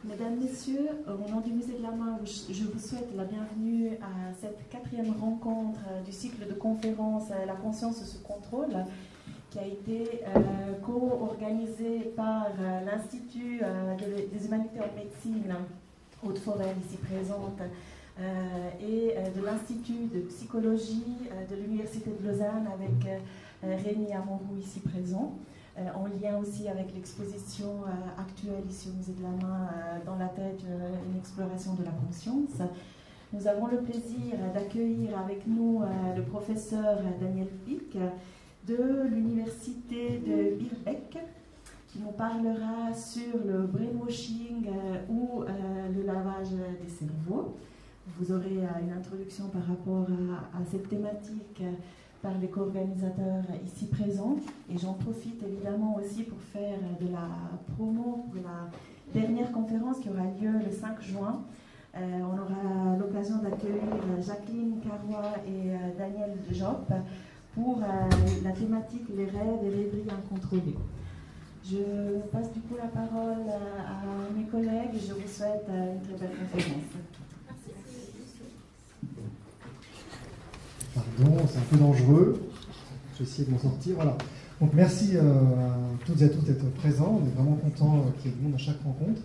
Mesdames, Messieurs, au nom du Musée de la Main, je vous souhaite la bienvenue à cette 4e rencontre du cycle de conférences La conscience sous contrôle, qui a été co-organisée par l'Institut des humanités en médecine Haute-Forêt, ici présente, et de l'Institut de psychologie de l'Université de Lausanne avec Rémi Amorou, ici présent. En lien aussi avec l'exposition actuelle ici au Musée de la Main, dans la tête, une exploration de la conscience. Nous avons le plaisir d'accueillir avec nous le professeur Daniel Pic de l'université de Birkbeck, qui nous parlera sur le brainwashing ou le lavage des cerveaux. Vous aurez une introduction par rapport à cette thématique par les co-organisateurs ici présents, et j'en profite évidemment aussi pour faire de la promo pour la dernière conférence qui aura lieu le 5 juin. On aura l'occasion d'accueillir Jacqueline Carrois et Daniel Job pour la thématique les rêves et rêveries incontrôlées. Je passe du coup la parole à mes collègues et je vous souhaite une très belle conférence. Pardon, c'est un peu dangereux. Je vais essayer de m'en sortir. Voilà. Donc merci à toutes et à tous d'être présents. On est vraiment content qu'il y ait du monde à chaque rencontre.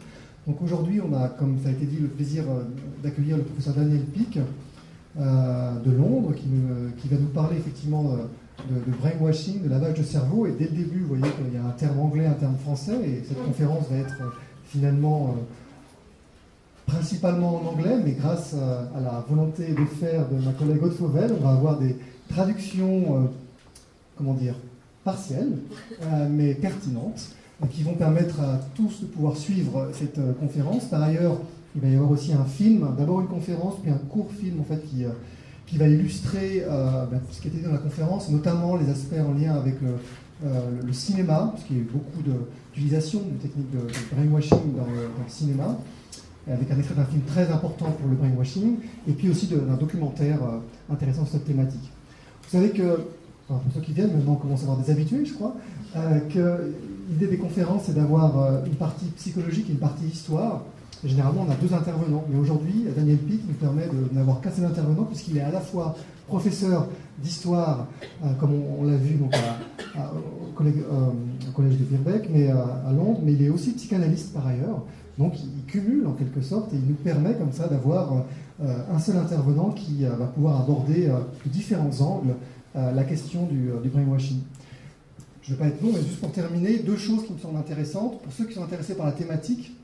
Donc aujourd'hui, on a, comme ça a été dit, le plaisir d'accueillir le professeur Daniel Pic de Londres, qui va nous parler effectivement de brainwashing, de lavage de cerveau. Et dès le début, vous voyez qu'il y a un terme anglais, un terme français, et cette conférence va être finalement principalement en anglais, mais grâce à la volonté de faire de ma collègue Aude Fauvel, on va avoir des traductions, partielles, mais pertinentes, qui vont permettre à tous de pouvoir suivre cette conférence. Par ailleurs, il va y avoir aussi un film, d'abord une conférence, puis un court film en fait, qui va illustrer ce qui était dit dans la conférence, notamment les aspects en lien avec le cinéma, parce qu'il y a eu beaucoup d'utilisation de techniques de brainwashing dans le cinéma, avec un extrait d'un film très important pour le brainwashing, et puis aussi d'un documentaire intéressant sur cette thématique. Vous savez que, pour ceux qui viennent, maintenant on commence à avoir des habitués, je crois, que l'idée des conférences, c'est d'avoir une partie psychologique et une partie histoire. Et généralement, on a 2 intervenants. Mais aujourd'hui, Daniel Pic nous permet de n'avoir qu'un seul intervenant, puisqu'il est à la fois professeur d'histoire, comme on l'a vu donc, au collège de Birkbeck, mais à Londres, mais il est aussi psychanalyste par ailleurs. Donc il cumule en quelque sorte et il nous permet comme ça d'avoir un seul intervenant qui va pouvoir aborder de différents angles la question du brainwashing. Je ne vais pas être long, mais juste pour terminer, 2 choses qui me semblent intéressantes. Pour ceux qui sont intéressés par la thématique,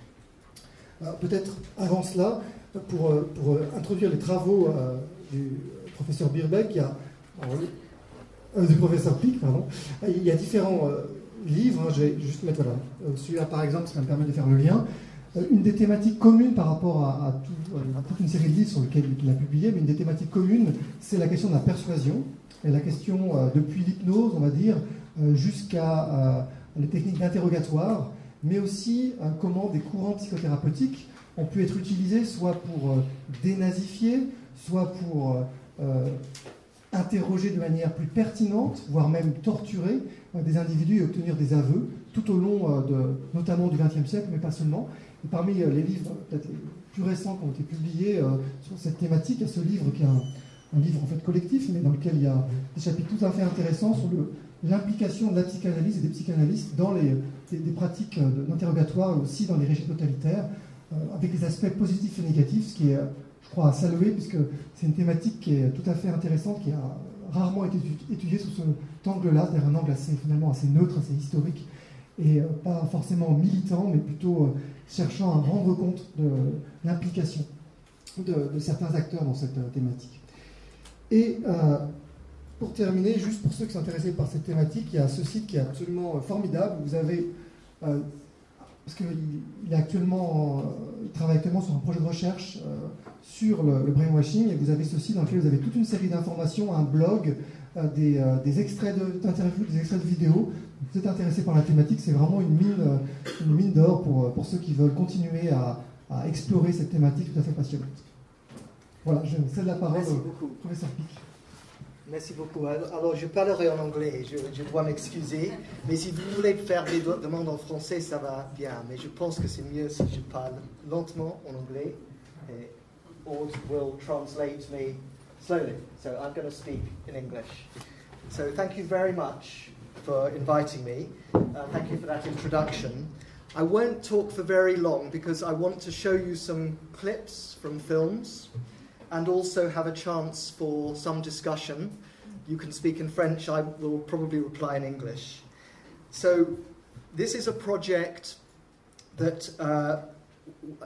peut-être avant cela, pour introduire les travaux du professeur Birkbeck, du professeur Pic, pardon, il y a différents livres. Je vais juste mettre celui-là par exemple, ça me permet de faire le lien. Une des thématiques communes par rapport à toute une série de livres sur lesquels il a publié, mais une des thématiques communes, c'est la question de la persuasion, et la question depuis l'hypnose, on va dire, jusqu'à les techniques d'interrogatoire, mais aussi comment des courants psychothérapeutiques ont pu être utilisés soit pour dénazifier, soit pour interroger de manière plus pertinente, voire même torturer des individus et obtenir des aveux, tout au long notamment du XXe siècle, mais pas seulement. Et parmi les livres peut-être les plus récents qui ont été publiés sur cette thématique, il y a ce livre qui est un livre en fait collectif, mais dans lequel il y a des chapitres tout à fait intéressants sur l'implication de la psychanalyse et des psychanalystes dans des pratiques d'interrogatoire, aussi dans les régimes totalitaires, avec des aspects positifs et négatifs, ce qui est, je crois, à saluer, puisque c'est une thématique qui est tout à fait intéressante, qui a rarement été étudiée sous cet angle-là, c'est-à-dire un angle finalement assez neutre, assez historique, et pas forcément militant, mais plutôt cherchant à rendre compte de l'implication de certains acteurs dans cette thématique. Et pour terminer, juste pour ceux qui sont intéressés par cette thématique, il y a ce site qui est absolument formidable. Vous avez, parce qu'il travaille actuellement sur un projet de recherche sur le brainwashing, et vous avez ce site dans lequel vous avez toute une série d'informations, un blog, des extraits d'interviews, des extraits de vidéos. Vous êtes intéressé par la thématique, c'est vraiment une mine d'or pour ceux qui veulent continuer à explorer cette thématique tout à fait passionnante. Voilà, je cède la parole au professeur Pic. Merci beaucoup. Alors, je parlerai en anglais, je dois m'excuser. Mais si vous voulez faire des demandes en français, ça va bien. Mais je pense que c'est mieux si je parle lentement en anglais. Et Aude will translate me slowly. So I'm going to speak in English. So thank you very much for inviting me. Thank you for that introduction. I won't talk for very long because I want to show you some clips from films and also have a chance for some discussion. You can speak in French, I will probably reply in English. So this is a project that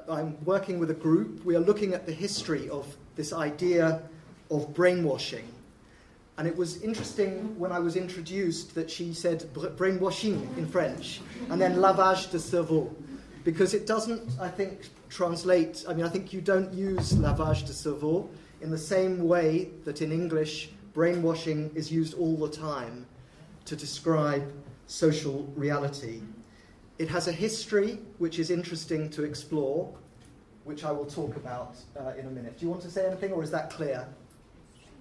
I'm working with a group. We are looking at the history of this idea of brainwashing. And it was interesting when I was introduced that she said brainwashing in French and then lavage de cerveau, because it doesn't, I think, translate. I mean, I think you don't use lavage de cerveau in the same way that in English brainwashing is used all the time to describe social reality. It has a history which is interesting to explore, which I will talk about in a minute. Do you want to say anything, or is that clear?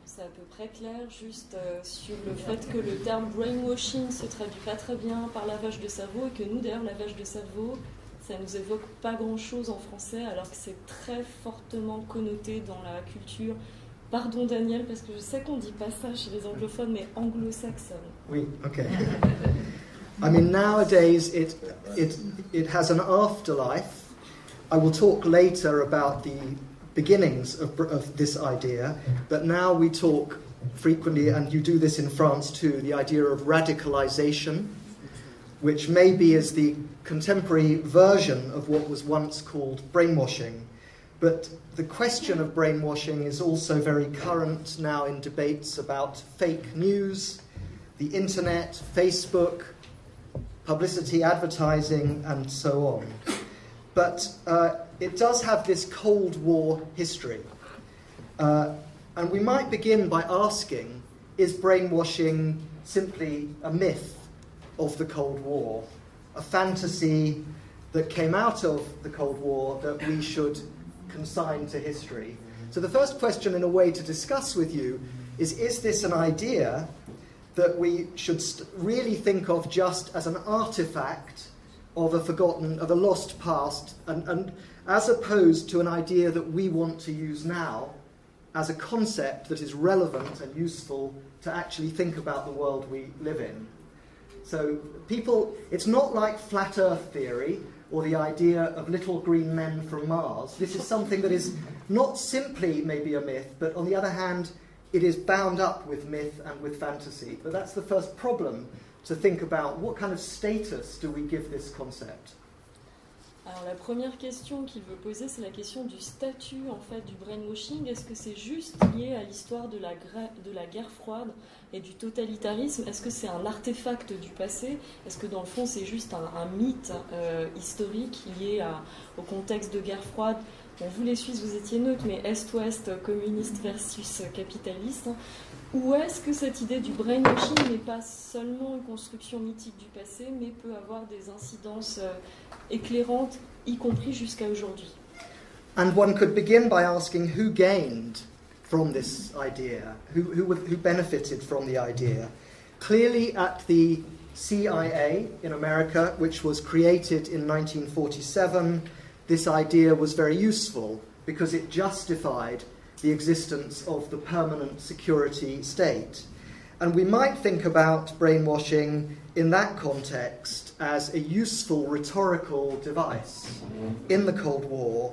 C'est à peu près clair, juste sur le fait que le terme brainwashing se traduit pas très bien par lavage de cerveau, et que nous, d'ailleurs, lavage de cerveau, ça nous évoque pas grand-chose en français, alors que c'est très fortement connoté dans la culture. Pardon Daniel, parce que je sais qu'on dit pas ça chez les anglophones, mais anglo-saxonne. Oui, okay. I mean, nowadays it has an afterlife. I will talk later about the beginnings of this idea, but now we talk frequently, and you do this in France too, the idea of radicalization, which maybe is the contemporary version of what was once called brainwashing. But the question of brainwashing is also very current now in debates about fake news, the internet, Facebook, publicity, advertising, and so on. But it does have this Cold War history. And we might begin by asking, is brainwashing simply a myth of the Cold War, a fantasy that came out of the Cold War that we should consign to history? So the first question, in a way, to discuss with you is this an idea that we should really think of just as an artifact of a forgotten, of a lost past, and as opposed to an idea that we want to use now as a concept that is relevant and useful to actually think about the world we live in? So people, it's not like flat earth theory or the idea of little green men from Mars. This is something that is not simply maybe a myth, but on the other hand, it is bound up with myth and with fantasy. But that's the first problem, to think about what kind of status do we give this concept. Alors la première question qu'il veut poser, c'est la question du statut en fait du brainwashing. Est-ce que c'est juste lié à l'histoire de la guerre froide et du totalitarisme? Est-ce que c'est un artefact du passé? Est-ce que dans le fond c'est juste un mythe historique lié au contexte de guerre froide? Bon, vous les Suisses, vous étiez neutres, mais Est-Ouest, communiste versus capitaliste. Ou est-ce que cette idée du brainwashing n'est pas seulement une construction mythique du passé, mais peut avoir des incidences éclairantes, y compris jusqu'à aujourd'hui? And one could begin by asking who gained from this idea, who benefited from the idea. Clearly at the CIA in America, which was created in 1947, this idea was very useful because it justified the existence of the permanent security state. And we might think about brainwashing in that context as a useful rhetorical device in the Cold War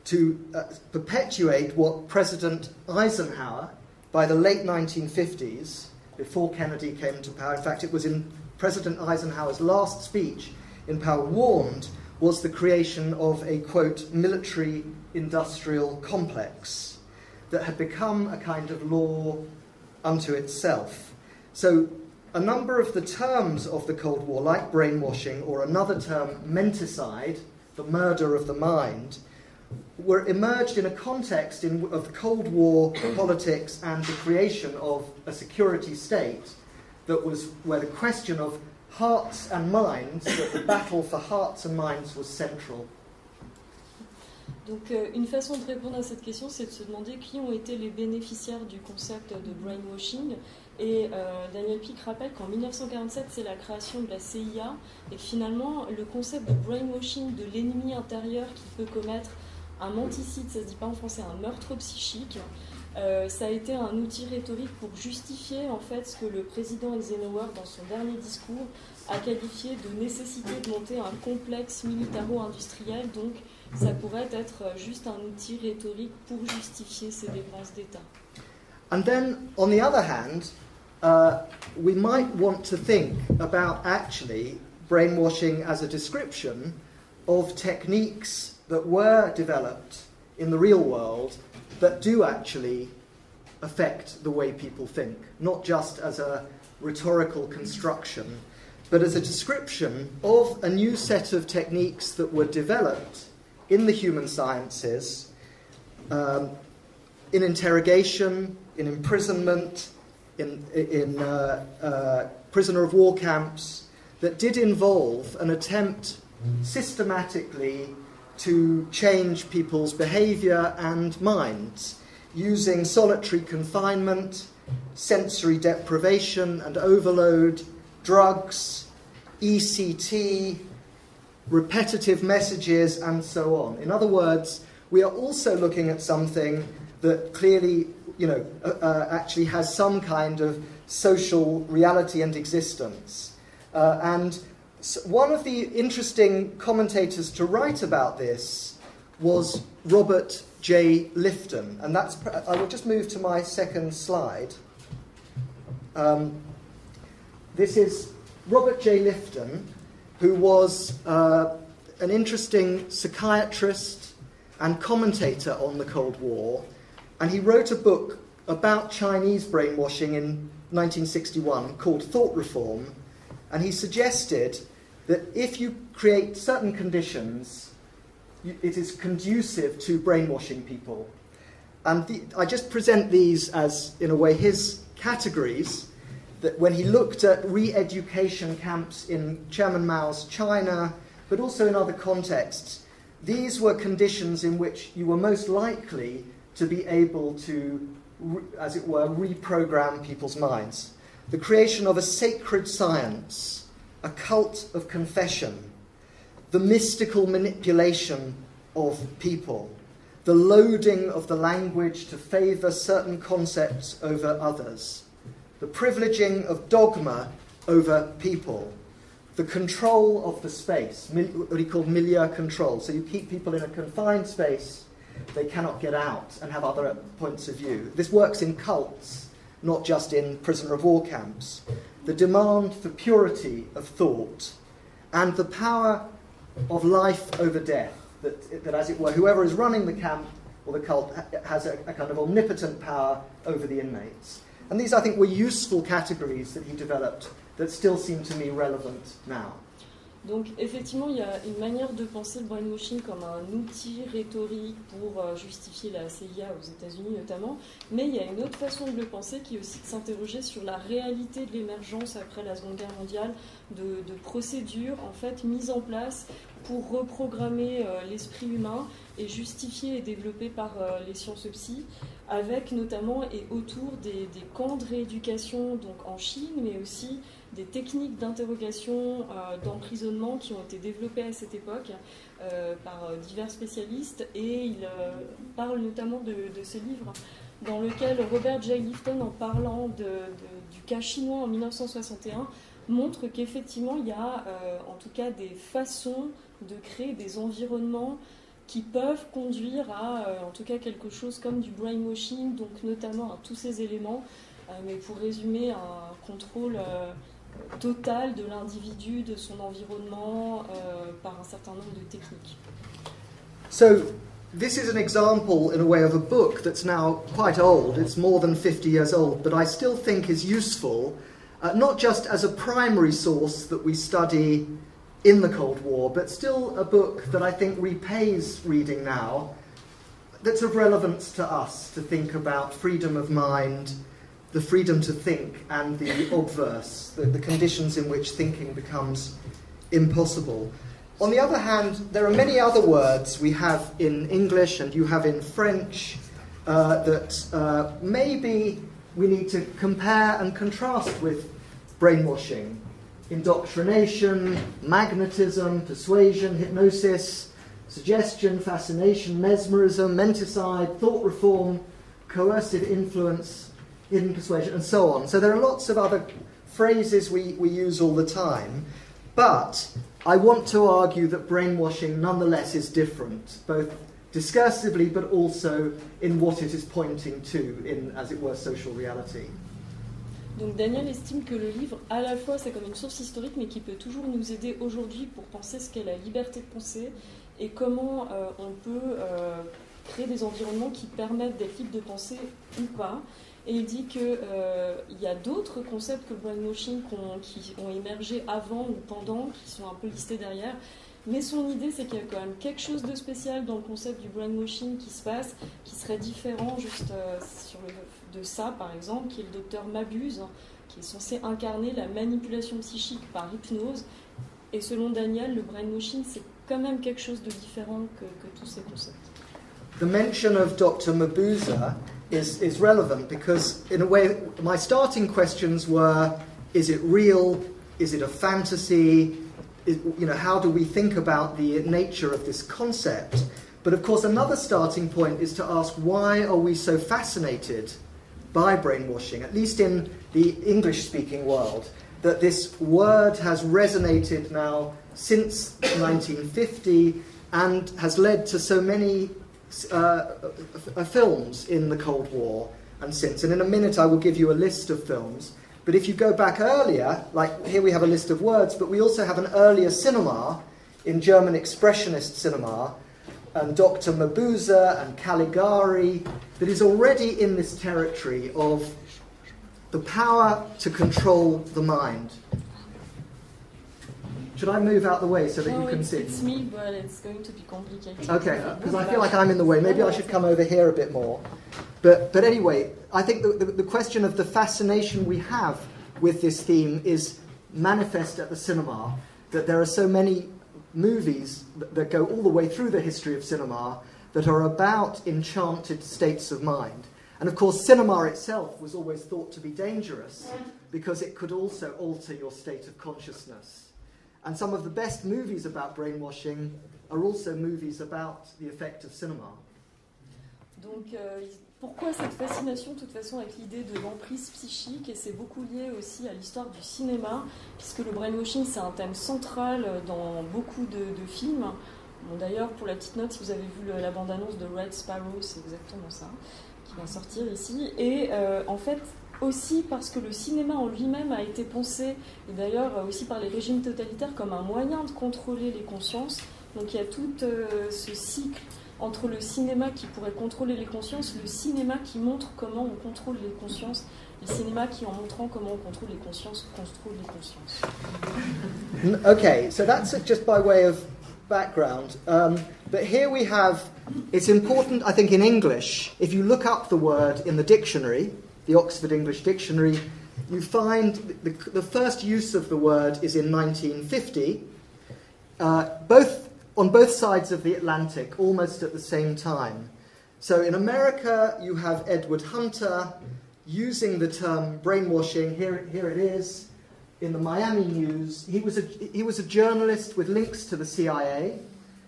to perpetuate what President Eisenhower, by the late 1950s, before Kennedy came to power, in fact it was in President Eisenhower's last speech in power, warned was the creation of a, quote, military-industrial complex that had become a kind of law unto itself. So a number of the terms of the Cold War, like brainwashing, or another term, menticide, the murder of the mind, were emerged in a context of the Cold War politics and the creation of a security state that was where the question of hearts and minds, that the battle for hearts and minds was central. Donc une façon de répondre à cette question, c'est de se demander qui ont été les bénéficiaires du concept de brainwashing. Et Daniel Pink rappelle qu'en 1947, c'est la création de la CIA, et que finalement, le concept de brainwashing, de l'ennemi intérieur qui peut commettre un menticide, ça se dit pas en français, un meurtre psychique, ça a été un outil rhétorique pour justifier en fait ce que le président Eisenhower, dans son dernier discours, a qualifié de nécessité de monter un complexe militaro-industriel. Donc ça pourrait être juste un outil rhétorique pour justifier ces dépenses d'État. And then, on the other hand, we might want to think about actually brainwashing as a description of techniques that were developed in the real world that do actually affect the way people think, not just as a rhetorical construction, but as a description of a new set of techniques that were developed in the human sciences, in interrogation, in imprisonment, in prisoner of war camps, that did involve an attempt systematically to change people's behaviour and minds, using solitary confinement, sensory deprivation and overload, drugs, ECT, repetitive messages, and so on. In other words, we are also looking at something that clearly, actually has some kind of social reality and existence. And one of the interesting commentators to write about this was Robert J. Lifton, and I will just move to my second slide. This is Robert J. Lifton, who was an interesting psychiatrist and commentator on the Cold War, and he wrote a book about Chinese brainwashing in 1961 called Thought Reform, and he suggested that if you create certain conditions, it is conducive to brainwashing people. And I just present these as, in a way, his categories, that when he looked at re-education camps in Chairman Mao's China, but also in other contexts, these were conditions in which you were most likely to be able to, as it were, reprogram people's minds. The creation of a sacred science, a cult of confession, the mystical manipulation of people, the loading of the language to favour certain concepts over others, the privileging of dogma over people, the control of the space, what he called milieu control. So you keep people in a confined space, they cannot get out and have other points of view. This works in cults, not just in prisoner of war camps. The demand for purity of thought and the power of life over death, that as it were, whoever is running the camp or the cult has a kind of omnipotent power over the inmates. And these, I think, were useful categories that he developed that still seem to me relevant now. Donc effectivement, il y a une manière de penser le brainwashing comme un outil rhétorique pour justifier la CIA aux États-Unis notamment, mais il y a une autre façon de le penser qui est aussi de s'interroger sur la réalité de l'émergence après la Seconde Guerre mondiale, de procédures en fait mises en place pour reprogrammer l'esprit humain et justifier et développer par les sciences psy, avec notamment et autour des camps de rééducation donc en Chine, mais aussi des techniques d'interrogation, d'emprisonnement qui ont été développées à cette époque par divers spécialistes. Et il parle notamment de ce livre dans lequel Robert J. Lifton, en parlant du cas chinois en 1961, montre qu'effectivement il y a en tout cas des façons de créer des environnements qui peuvent conduire à en tout cas quelque chose comme du brainwashing, donc notamment à tous ces éléments, mais pour résumer, un contrôle total de l'individu, de son environnement, par un certain nombre de techniques. So, this is an example, in a way, of a book that's now quite old. It's more than 50 years old, but I still think is useful, not just as a primary source that we study in the Cold War, but still a book that I think repays reading now, that's of relevance to us, to think about freedom of mind, the freedom to think, and the obverse, the conditions in which thinking becomes impossible. On the other hand, there are many other words we have in English and you have in French that maybe we need to compare and contrast with brainwashing. Indoctrination, magnetism, persuasion, hypnosis, suggestion, fascination, mesmerism, menticide, thought reform, coercive influence, hidden persuasion, and so on. So there are lots of other phrases we use all the time, but I want to argue that brainwashing nonetheless is different, both discursively but also in what it is pointing to in, as it were, social reality. Donc Daniel estime que le livre, à la fois, c'est comme une source historique, mais qui peut toujours nous aider aujourd'hui pour penser ce qu'est la liberté de penser et comment on peut créer des environnements qui permettent d'être libre de penser ou pas. Et il dit qu'il y a d'autres concepts que le brainwashing qui ont émergé avant ou pendant, qui sont un peu listés derrière. Mais son idée, c'est qu'il y a quand même quelque chose de spécial dans le concept du brainwashing qui se passe, qui serait différent juste de ça, par exemple, qui est le docteur Mabuse, qui est censé incarner la manipulation psychique par hypnose. Et selon Daniel, le brainwashing, c'est quand même quelque chose de différent que tous ces concepts. The mention of Dr. Mabuse is relevant because, in a way, my starting questions were, is it real? Is it a fantasy? How do we think about the nature of this concept? But of course, another starting point is to ask, why are we so fascinated by brainwashing, at least in the English-speaking world, that this word has resonated now since 1950 and has led to so many films in the Cold War and since. And in a minute I will give you a list of films. But if you go back earlier, like here we have a list of words, but we also have an earlier cinema in German expressionist cinema, and Dr. Mabuse and Caligari, that is already in this territory of the power to control the mind. Should I move out the way so that you can see? It's me, but it's going to be complicated. Okay, because I feel like I'm in the way. Maybe I should come over here a bit more. But anyway, I think the question of the fascination we have with this theme is manifest at the cinema, that there are so many movies that go all the way through the history of cinema that are about enchanted states of mind. And of course, cinema itself was always thought to be dangerous because it could also alter your state of consciousness. And some of the best movies about brainwashing are also movies about the effect of cinema. Donc, pourquoi cette fascination, de toute façon, avec l'idée de l'emprise psychique? Et c'est beaucoup lié aussi à l'histoire du cinéma, puisque le brainwashing, c'est un thème central dans beaucoup de films. Bon, d'ailleurs, pour la petite note, si vous avez vu la bande-annonce de Red Sparrow, c'est exactement ça, qui va sortir ici. Et en fait, aussi parce que le cinéma en lui-même a été pensé, et d'ailleurs aussi par les régimes totalitaires, comme un moyen de contrôler les consciences. Donc il y a tout ce cycle entre le cinéma qui pourrait contrôler les consciences, le cinéma qui montre comment on contrôle les consciences, le cinéma qui, en montrant comment on contrôle les consciences, contrôle les consciences. Okay, so that's just by way of background. But here we have, it's important, I think, in English, if you look up the word in the dictionary, the Oxford English Dictionary, you find the first use of the word is in 1950, on both sides of the Atlantic, almost at the same time. So in America, you have Edward Hunter using the term brainwashing. Here it is in the Miami News. He was a journalist with links to the CIA,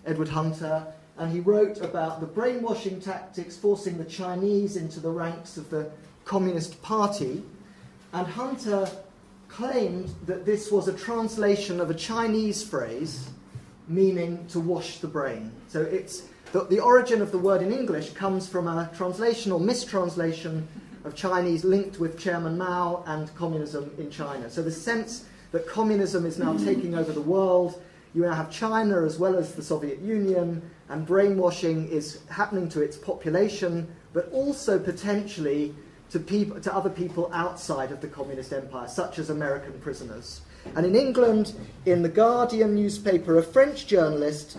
Edward Hunter, and he wrote about the brainwashing tactics forcing the Chinese into the ranks of the Communist Party, and Hunter claimed that this was a translation of a Chinese phrase meaning to wash the brain. So it's the origin of the word in English comes from a translation or mistranslation of Chinese linked with Chairman Mao and communism in China. So the sense that communism is now taking over the world, you now have China as well as the Soviet Union, and brainwashing is happening to its population, but also potentially to other people outside of the communist empire, such as American prisoners. And in England, in the Guardian newspaper, a French journalist,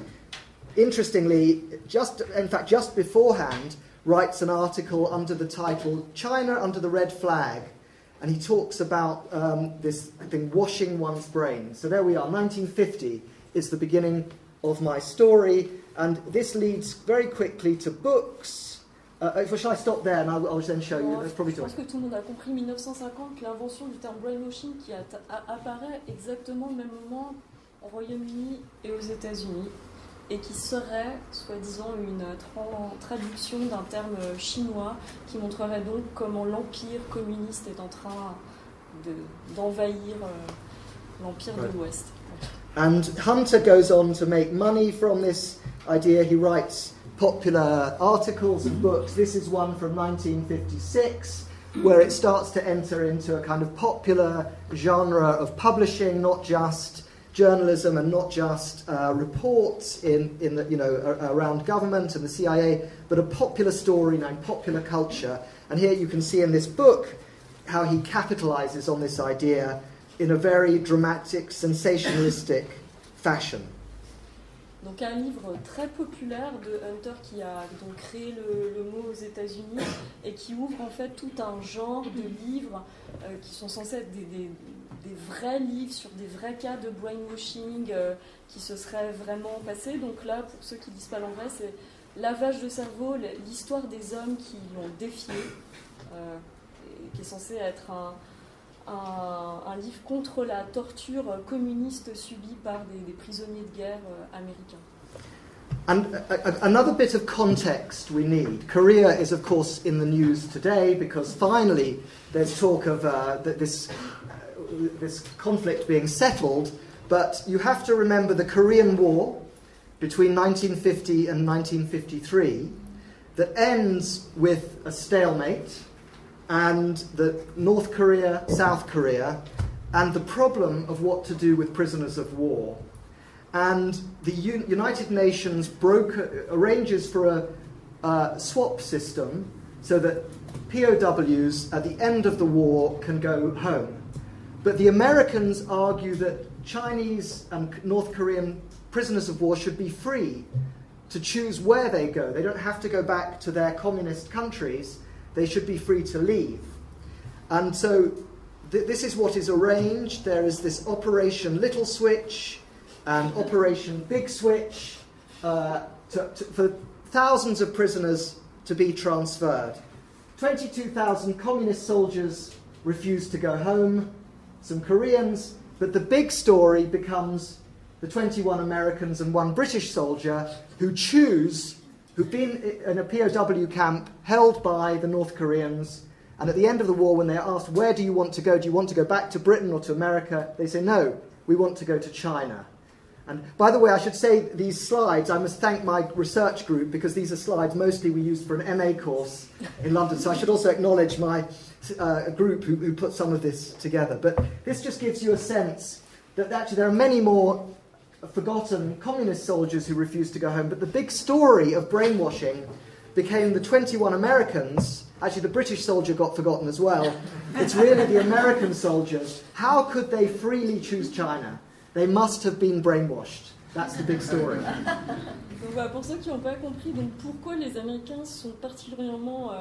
interestingly, just beforehand, writes an article under the title "China Under the Red Flag," and he talks about this thing, washing one's brain. So there we are, 1950, is the beginning of my story, and this leads very quickly to books. Shall I stop there and I'll then show you? That's probably Je pense que tout le monde a compris 1950, l'invention du terme brainwashing qui apparaît exactement au même moment au Royaume-Uni et aux États-Unis, et qui serait, soi-disant, une traduction d'un terme chinois qui montrerait donc comment l'empire communiste est en train d'envahir l'empire de l'Ouest. And Hunter goes on to make money from this idea. He writes popular articles and books. This is one from 1956, where it starts to enter into a kind of popular genre of publishing, not just journalism and not just reports in the, around government and the CIA, but a popular story named popular culture. And here you can see in this book how he capitalizes on this idea in a very dramatic, sensationalistic fashion. Donc un livre très populaire de Hunter qui a donc créé le mot aux États-Unis et qui ouvre en fait tout un genre de livres qui sont censés être des vrais livres sur des vrais cas de brainwashing qui se seraient vraiment passés. Donc là, pour ceux qui ne lisent pas l'anglais, c'est lavage de cerveau, l'histoire des hommes qui l'ont défié, qui est censé être un livre contre la torture communiste subie par des prisonniers de guerre américains. And another bit of context we need. Korea is, of course, in the news today because finally there's talk of this conflict being settled, but you have to remember the Korean War between 1950 and 1953 that ends with a stalemate, and the North Korea, South Korea, and the problem of what to do with prisoners of war. And the United Nations arranges for a swap system so that POWs at the end of the war can go home. But the Americans argue that Chinese and North Korean prisoners of war should be free to choose where they go. They don't have to go back to their communist countries. They should be free to leave. And so this is what is arranged. There is this Operation Little Switch and Operation Big Switch for thousands of prisoners to be transferred. 22,000 communist soldiers refuse to go home, some Koreans, but the big story becomes the 21 Americans and one British soldier who've been in a POW camp held by the North Koreans, and at the end of the war when they're asked, where do you want to go? Do you want to go back to Britain or to America? They say, no, we want to go to China. And by the way, I should say these slides, I must thank my research group because these are slides mostly we used for an MA course in London. So I should also acknowledge my group who put some of this together. But this just gives you a sense that actually there are many more forgotten communist soldiers who refused to go home. But the big story of brainwashing became the 21 Americans. Actually, the British soldier got forgotten as well. It's really the American soldiers. How could they freely choose China? They must have been brainwashed. That's the big story. Donc, voilà, pour ceux qui n'ont pas compris, donc pourquoi les Américains sont particulièrement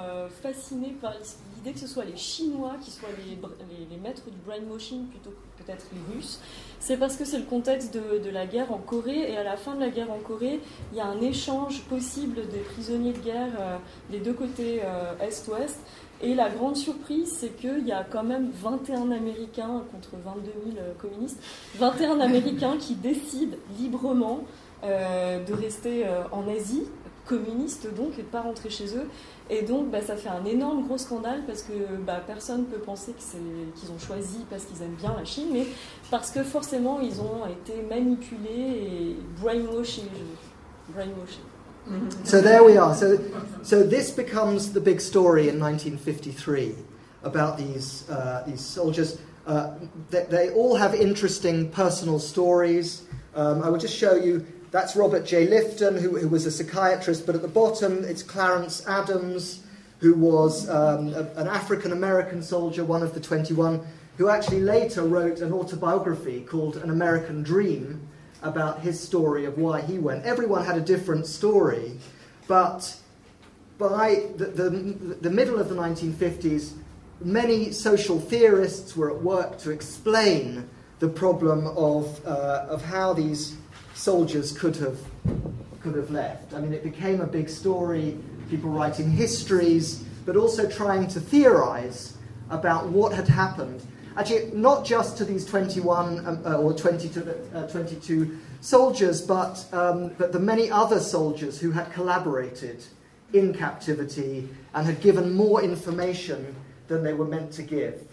fascinés par l'idée que ce soit les Chinois qui soient les maîtres du brainwashing plutôt que peut-être les Russes, c'est parce que c'est le contexte de la guerre en Corée, et à la fin de la guerre en Corée, il y a un échange possible des prisonniers de guerre des deux côtés Est-Ouest. Et la grande surprise, c'est qu'il y a quand même 21 Américains contre 22 000 communistes, 21 Américains qui décident librement de rester en Asie, communistes donc, et de ne pas rentrer chez eux. Et donc ça fait un énorme gros scandale parce que personne ne peut penser qu'ils ont choisi parce qu'ils aiment bien la Chine, mais parce que forcément ils ont été manipulés et brainwashés. So there we are. So this becomes the big story in 1953 about these soldiers. They all have interesting personal stories. I will just show you. That's Robert J. Lifton, who was a psychiatrist, but at the bottom it's Clarence Adams, who was an African-American soldier, one of the 21, who actually later wrote an autobiography called An American Dream, about his story of why he went. Everyone had a different story, but by the middle of the 1950s, many social theorists were at work to explain the problem of how these soldiers could have left. I mean, it became a big story, people writing histories, but also trying to theorize about what had happened. Actually, not just to these 21 or 22 soldiers, but the many other soldiers who had collaborated in captivity and had given more information than they were meant to give.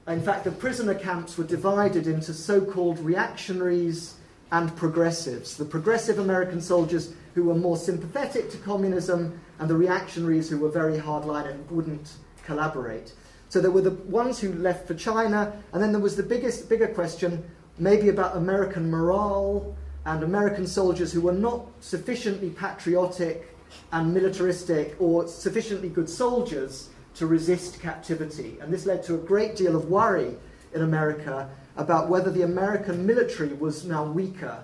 In fact, the prisoner camps were divided into so-called reactionaries and progressives. The progressive American soldiers who were more sympathetic to communism, and the reactionaries who were very hardline and wouldn't collaborate. So there were the ones who left for China, and then there was the bigger question, maybe about American morale and American soldiers who were not sufficiently patriotic and militaristic or sufficiently good soldiers to resist captivity. And this led to a great deal of worry in America about whether the American military was now weaker,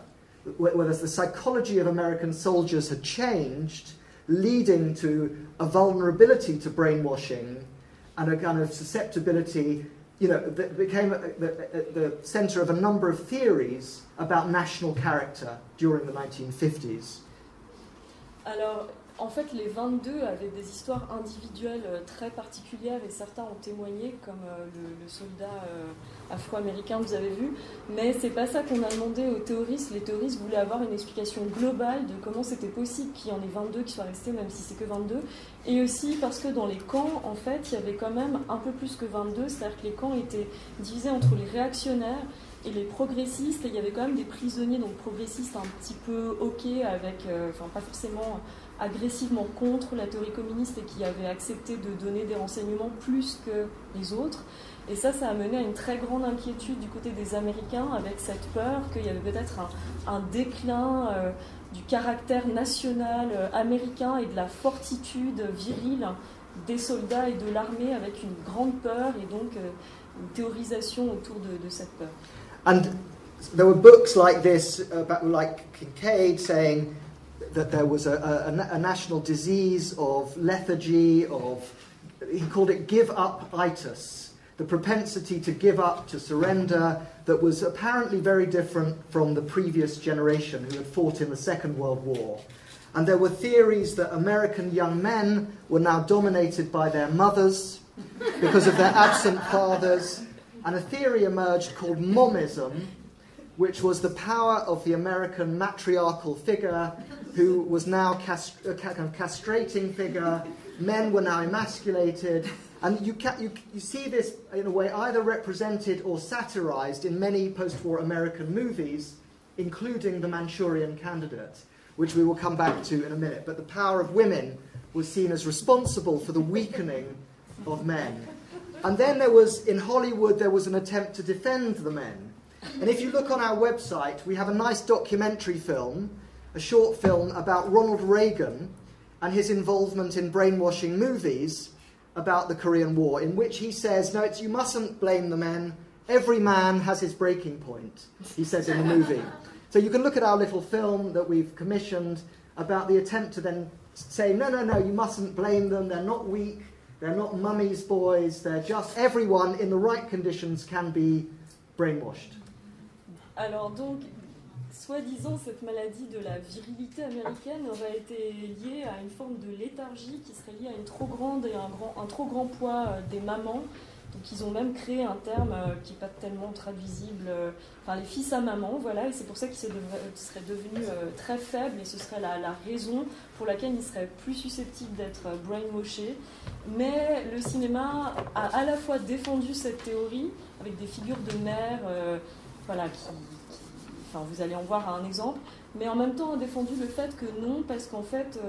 whether the psychology of American soldiers had changed, leading to a vulnerability to brainwashing and a kind of susceptibility, that became the center of a number of theories about national character during the 1950s. Alors, en fait, les 22 avaient des histoires individuelles très particulières et certains ont témoigné, comme le soldat afro-américain que vous avez vu. Mais c'est pas ça qu'on a demandé aux théoristes. Les théoristes voulaient avoir une explication globale de comment c'était possible qu'il y en ait 22 qui soient restés, même si c'est que 22. Et aussi parce que dans les camps, en fait, il y avait quand même un peu plus que 22. C'est-à-dire que les camps étaient divisés entre les réactionnaires et les progressistes. Et il y avait quand même des prisonniers, donc progressistes un petit peu OK avec, pas forcément agressivement contre la théorie communiste et qui avaient accepté de donner des renseignements plus que les autres. Et ça a mené à une très grande inquiétude du côté des Américains, avec cette peur qu'il y avait peut-être un déclin du caractère national américain et de la fortitude virile des soldats et de l'armée, avec une grande peur et donc une théorisation autour de cette peur. And there were books like this, like Kincaid, saying that there was a national disease of lethargy, he called it give-up-itis, the propensity to give up, to surrender, that was apparently very different from the previous generation who had fought in the Second World War. And there were theories that American young men were now dominated by their mothers because of their absent fathers, and a theory emerged called momism, which was the power of the American matriarchal figure who was now a kind of castrating figure. Men were now emasculated. And you see this, in a way, either represented or satirized in many post-war American movies, including The Manchurian Candidate, which we will come back to in a minute. But the power of women was seen as responsible for the weakening of men. And then in Hollywood, there was an attempt to defend the men. And if you look on our website, we have a nice documentary film, a short film about Ronald Reagan and his involvement in brainwashing movies about the Korean War, in which he says, no, you mustn't blame the men. Every man has his breaking point, he says in the movie. So you can look at our little film that we've commissioned about the attempt to then say, no, you mustn't blame them. They're not weak. They're not mummy's boys. They're just everyone in the right conditions can be brainwashed. Alors donc, soi-disant, cette maladie de la virilité américaine aurait été liée à une forme de léthargie qui serait liée à un trop grand poids des mamans. Donc ils ont même créé un terme qui n'est pas tellement traduisible, les fils à maman, voilà, et c'est pour ça qu'ils seraient devenus très faibles, et ce serait la raison pour laquelle ils seraient plus susceptibles d'être brainwashés. Mais le cinéma a à la fois défendu cette théorie, avec des figures de mères, vous allez en voir un exemple, mais en même temps a défendu le fait que non, parce qu'en fait,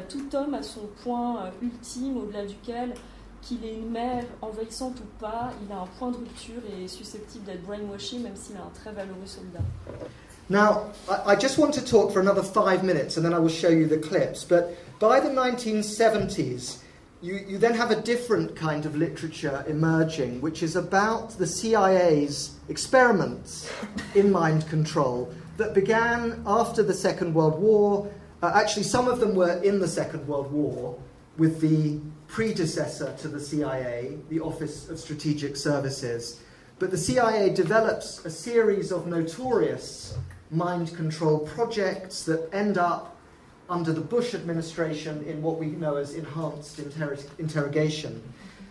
tout homme a son point ultime au-delà duquel, qu'il ait une mère envahissante ou pas, il a un point de rupture et est susceptible d'être brainwashé, même s'il est un très valeureux soldat. Now, I just want to talk for another 5 minutes and then I will show you the clips, but by the 1970s, you then have a different kind of literature emerging, which is about the CIA's experiments in mind control that began after the Second World War. Actually, some of them were in the Second World War with the predecessor to the CIA, the Office of Strategic Services. But the CIA develops a series of notorious mind control projects that end up under the Bush administration in what we know as enhanced interrogation.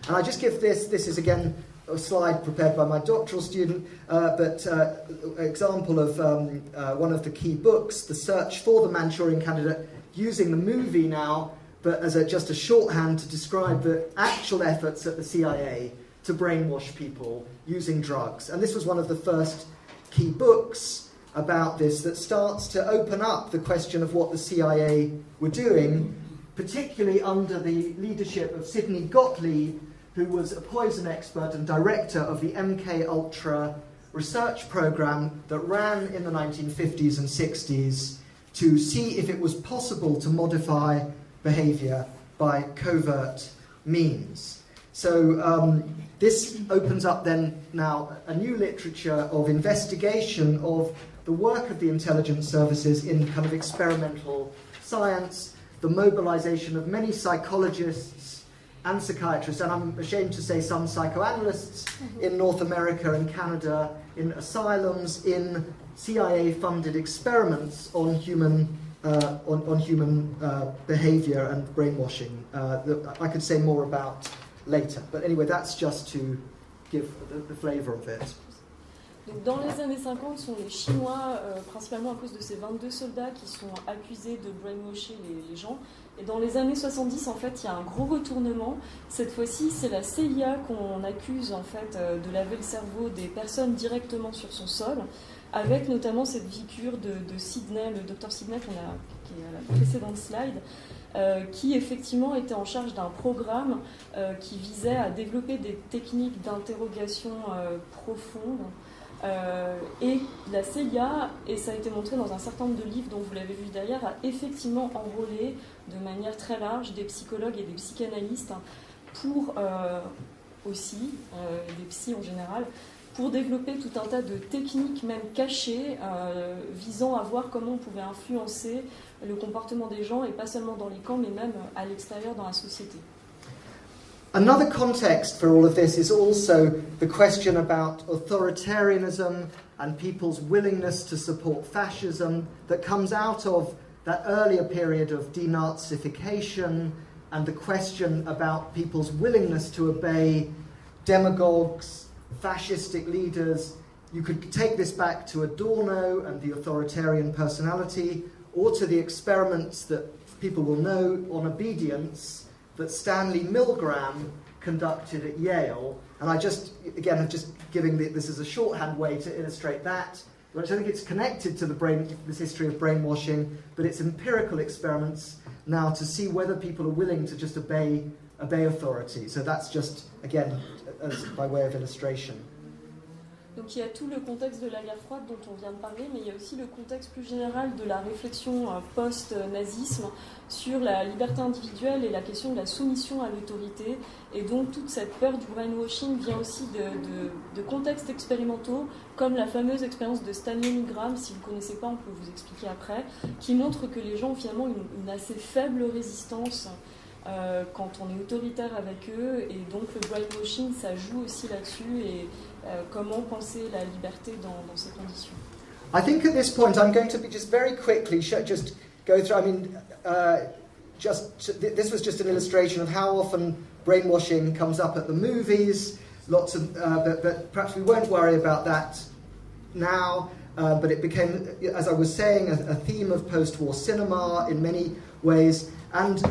And I just give this is again a slide prepared by my doctoral student, but an example of one of the key books, The Search for the Manchurian Candidate, using the movie now, but as just a shorthand to describe the actual efforts at the CIA to brainwash people using drugs. And this was one of the first key books about this that starts to open up the question of what the CIA were doing, particularly under the leadership of Sidney Gottlieb, who was a poison expert and director of the MK Ultra research program that ran in the 1950s and 60s to see if it was possible to modify behavior by covert means. So this opens up then now a new literature of investigation of the work of the intelligence services in kind of experimental science, the mobilization of many psychologists and psychiatrists, and I'm ashamed to say some psychoanalysts in North America and Canada, in asylums, in CIA-funded experiments on human behavior and brainwashing that I could say more about later. But anyway, that's just to give the flavor of it. Donc dans les années 50, sont les Chinois, principalement à cause de ces 22 soldats qui sont accusés de brainwasher les gens. Et dans les années 70, en fait, il y a un gros retournement. Cette fois-ci, c'est la CIA qu'on accuse en fait de laver le cerveau des personnes directement sur son sol, avec notamment cette figure de Sidney, le docteur Sidney qui est à la précédente slide, qui effectivement était en charge d'un programme qui visait à développer des techniques d'interrogation profondes. Et la CIA, et ça a été montré dans un certain nombre de livres dont vous l'avez vu derrière, a effectivement enrôlé de manière très large des psychologues et des psychanalystes pour aussi, des psys en général, pour développer tout un tas de techniques même cachées visant à voir comment on pouvait influencer le comportement des gens, et pas seulement dans les camps mais même à l'extérieur dans la société. Another context for all of this is also the question about authoritarianism and people's willingness to support fascism that comes out of that earlier period of denazification, and the question about people's willingness to obey demagogues, fascistic leaders. You could take this back to Adorno and the authoritarian personality, or to the experiments that people will know on obedience that Stanley Milgram conducted at Yale. And I'm just giving this as a shorthand way to illustrate that, which I think it's connected to this history of brainwashing, but it's empirical experiments now to see whether people are willing to just obey authority. So that's just, again, as by way of illustration. Donc il y a tout le contexte de la guerre froide dont on vient de parler, mais il y a aussi le contexte plus général de la réflexion post-nazisme sur la liberté individuelle et la question de la soumission à l'autorité. Et donc toute cette peur du brainwashing vient aussi de contextes expérimentaux, comme la fameuse expérience de Stanley Milgram, si vous ne connaissez pas, on peut vous expliquer après, qui montre que les gens ont finalement une assez faible résistance quand on est autoritaire avec eux, et donc le brainwashing, ça joue aussi là-dessus, et comment penser la liberté dans ces conditions. I think at this point I'm going to be just very quickly just go through, I mean, this was just an illustration of how often brainwashing comes up at the movies, lots of, but perhaps we won't worry about that now, but it became, as I was saying, a theme of post-war cinema in many ways. And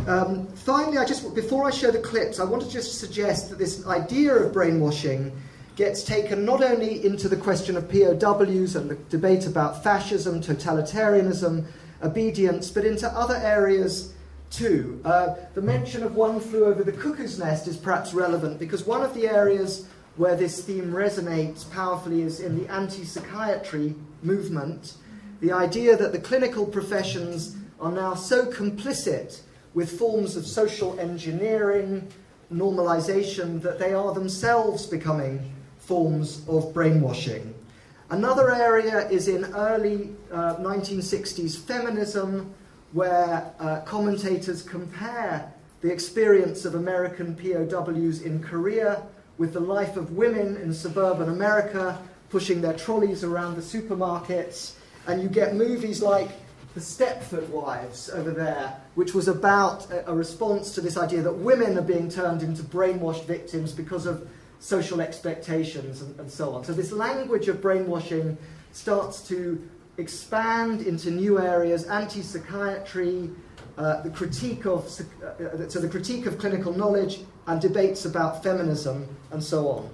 finally, before I show the clips, I want to just suggest that this idea of brainwashing gets taken not only into the question of POWs and the debate about fascism, totalitarianism, obedience, but into other areas too. The mention of One Flew Over the Cuckoo's Nest is perhaps relevant, because one of the areas where this theme resonates powerfully is in the anti-psychiatry movement. The idea that the clinical professions are now so complicit with forms of social engineering, normalization, that they are themselves becoming forms of brainwashing. Another area is in early 1960s feminism, where commentators compare the experience of American POWs in Korea with the life of women in suburban America, pushing their trolleys around the supermarkets. And you get movies like The Stepford Wives over there, which was about a response to this idea that women are being turned into brainwashed victims because of social expectations and so on. So this language of brainwashing starts to expand into new areas: anti-psychiatry, the critique of clinical knowledge, and debates about feminism, and so on.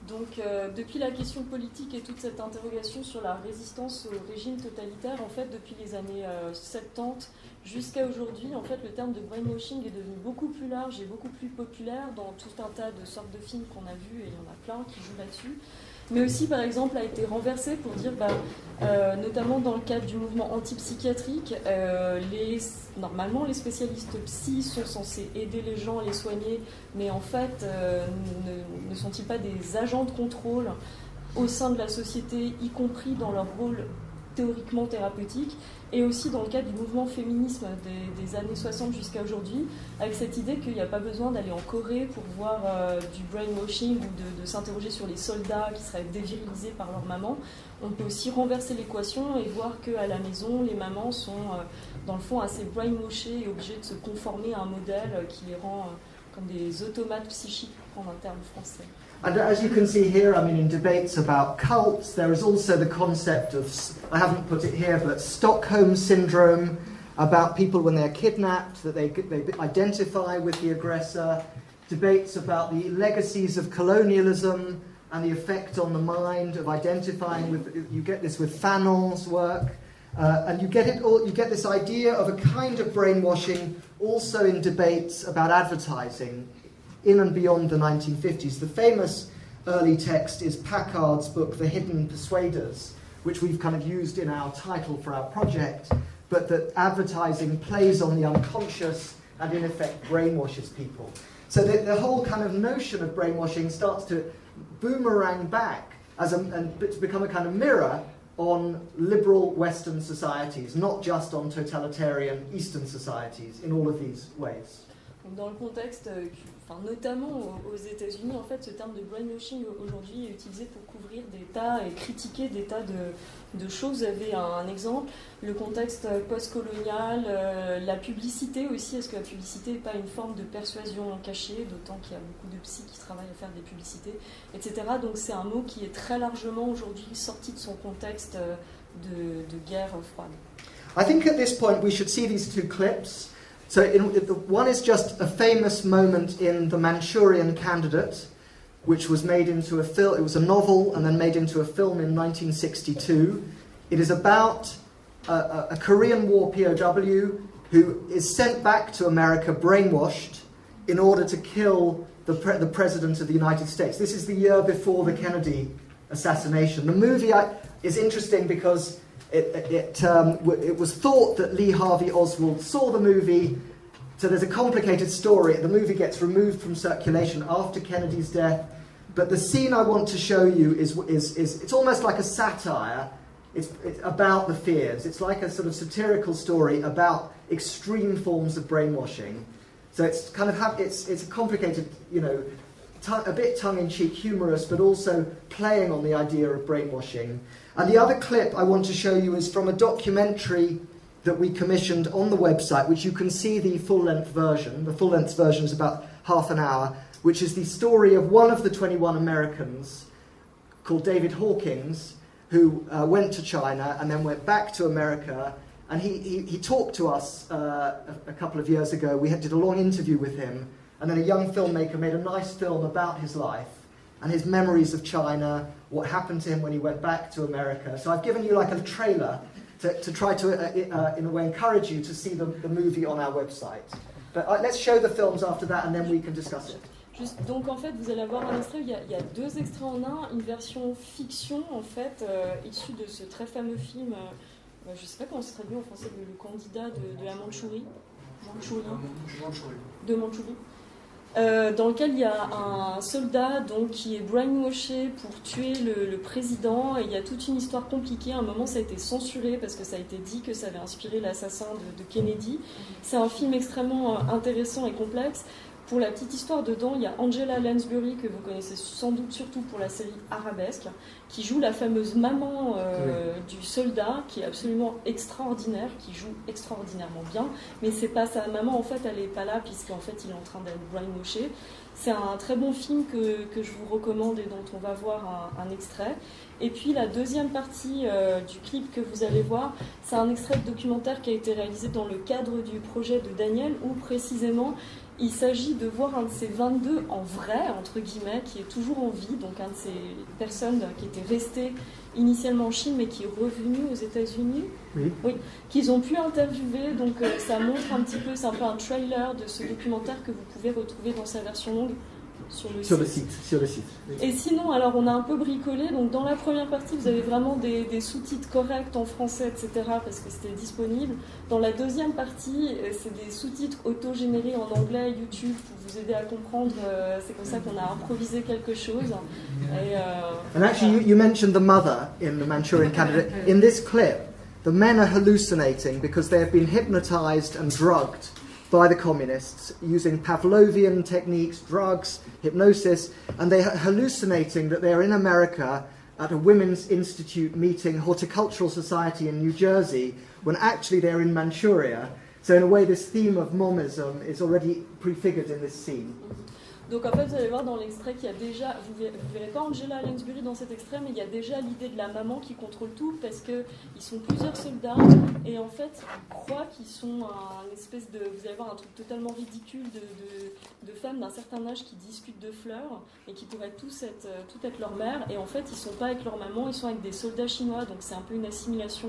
Donc, depuis la question politique et toute cette interrogation sur la résistance au régime totalitaire, en fait, depuis les années 70 jusqu'à aujourd'hui, en fait, le terme de brainwashing est devenu beaucoup plus large et beaucoup plus populaire dans tout un tas de sortes de films qu'on a vus, et il y en a plein qui jouent là-dessus. Mais aussi, par exemple, a été renversé pour dire, notamment dans le cadre du mouvement antipsychiatrique, normalement les spécialistes psy sont censés aider les gens, les soigner, mais en fait, ne sont-ils pas des agents de contrôle au sein de la société, y compris dans leur rôle théoriquement thérapeutique, et aussi dans le cadre du mouvement féminisme des années 60 jusqu'à aujourd'hui, avec cette idée qu'il n'y a pas besoin d'aller en Corée pour voir du brainwashing ou de s'interroger sur les soldats qui seraient dévirilisés par leur maman. On peut aussi renverser l'équation et voir qu'à la maison, les mamans sont dans le fond assez brainwashées et obligées de se conformer à un modèle qui les rend comme des automates psychiques, pour prendre un terme français. And as you can see here, I mean, in debates about cults, there is also the concept of, I haven't put it here, but Stockholm Syndrome, about people when they're kidnapped, that they identify with the aggressor. Debates about the legacies of colonialism and the effect on the mind of identifying with, you get this with Fanon's work. And you get this idea of a kind of brainwashing also in debates about advertising in and beyond the 1950s. The famous early text is Packard's book, The Hidden Persuaders, which we've kind of used in our title for our project, but that advertising plays on the unconscious and in effect brainwashes people. So the whole kind of notion of brainwashing starts to boomerang back and to become a kind of mirror on liberal Western societies, not just on totalitarian Eastern societies, in all of these ways. Dans le contexte, notamment aux États-Unis, en fait, ce terme de brainwashing aujourd'hui est utilisé pour couvrir des tas et critiquer des tas de choses. Vous avez un exemple, le contexte post-colonial, la publicité aussi. Est-ce que la publicité n'est pas une forme de persuasion cachée, d'autant qu'il y a beaucoup de psys qui travaillent à faire des publicités, etc. Donc c'est un mot qui est très largement aujourd'hui sorti de son contexte de guerre froide. I think at this point we should see these two clips. So one is just a famous moment in The Manchurian Candidate, which was made into a film. It was a novel and then made into a film in 1962. It is about a Korean War POW who is sent back to America brainwashed in order to kill the President of the United States. This is the year before the Kennedy assassination. The movie is interesting because it was thought that Lee Harvey Oswald saw the movie, so there's a complicated story. The movie gets removed from circulation after Kennedy's death, but the scene I want to show you is it's almost like a satire. It's about the fears. It's like a sort of satirical story about extreme forms of brainwashing. So it's kind of it's a complicated, a bit tongue-in-cheek, humorous, but also playing on the idea of brainwashing. And the other clip I want to show you is from a documentary that we commissioned on the website, which you can see the full-length version. The full-length version is about half an hour, which is the story of one of the 21 Americans called David Hawkins, who went to China and then went back to America. And he talked to us a couple of years ago. We did a long interview with him. And then a young filmmaker made a nice film about his life and his memories of China, what happened to him when he went back to America. So I've given you like a trailer to try to, in a way, encourage you to see the movie on our website. But let's show the films after that and then we can discuss it. Donc en fait, vous allez avoir un extrait, il y a deux extraits en un, une version fiction en fait, issue de ce très fameux film, je ne sais pas comment c'est traduit en français, le candidat de la Mandchourie, de Mandchourie. Dans lequel il y a un soldat donc, qui est brainwashé pour tuer le président, et il y a toute une histoire compliquée. À un moment, ça a été censuré parce que ça a été dit que ça avait inspiré l'assassin de Kennedy. C'est un film extrêmement intéressant et complexe Pour la petite histoire, dedans, il y a Angela Lansbury, que vous connaissez sans doute surtout pour la série Arabesque, qui joue la fameuse maman du soldat, qui est absolument extraordinaire, qui joue extraordinairement bien, mais c'est pas sa maman, en fait, elle n'est pas là, puisqu'en fait, il est en train d'être brainwashé. C'est un très bon film que je vous recommande et dont on va voir un extrait. Et puis la deuxième partie du clip que vous allez voir, c'est un extrait de documentaire qui a été réalisé dans le cadre du projet de Daniel, où précisément il s'agit de voir un de ces 22 en vrai, entre guillemets, qui est toujours en vie, donc un de ces personnes qui était resté initialement en Chine mais qui est revenu aux États-Unis, oui, qu'ils ont pu interviewer. Donc ça montre un petit peu, c'est un peu un trailer de ce documentaire que vous pouvez retrouver dans sa version longue sur le site. Oui. Et sinon, alors on a un peu bricolé, donc dans la première partie vous avez vraiment des sous-titres corrects en français, etc., parce que c'était disponible. Dans la deuxième partie, c'est des sous-titres auto-générés en anglais, YouTube, pour vous aider à comprendre. C'est comme ça qu'on a improvisé quelque chose. And actually, you mentioned the mother in the Manchurian Candidate. In this clip, the men are hallucinating because they have been hypnotized and drugged by the communists using Pavlovian techniques, drugs, hypnosis, and they are hallucinating that they are in America at a women's institute meeting, Horticultural Society in New Jersey, when actually they're in Manchuria. So in a way, this theme of momism is already prefigured in this scene. Donc en fait, vous allez voir dans l'extrait qu'il y a déjà, vous verrez pas Angela Lansbury dans cet extrait, mais il y a déjà l'idée de la maman qui contrôle tout, parce qu'ils sont plusieurs soldats, et en fait, ils croient qu'ils sont un espèce de, vous allez voir un truc totalement ridicule de femmes d'un certain âge qui discutent de fleurs, et qui pourraient tous être leur mère, et en fait, ils sont pas avec leur maman, ils sont avec des soldats chinois, donc c'est un peu une assimilation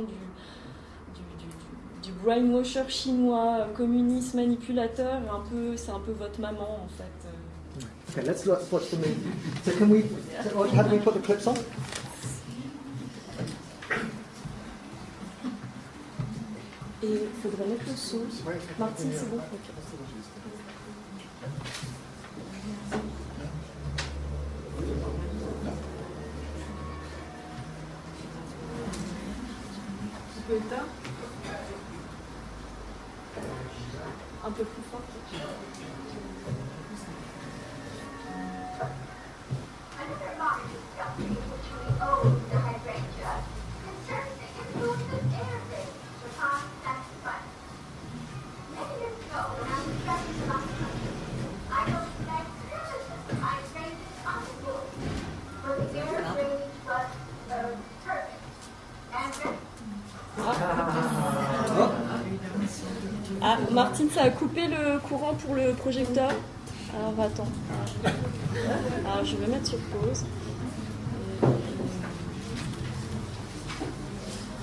du brainwasher chinois, communiste, manipulateur, c'est un peu votre maman, en fait. Okay, let's watch the movie. So how do we put the clips on? Et il faudrait mettre le son. Martine, c'est bon? Okay. Un peu plus fort. Ah, Martine, ça a coupé le courant pour le projecteur. Alors, attends. Alors, je vais mettre sur pause.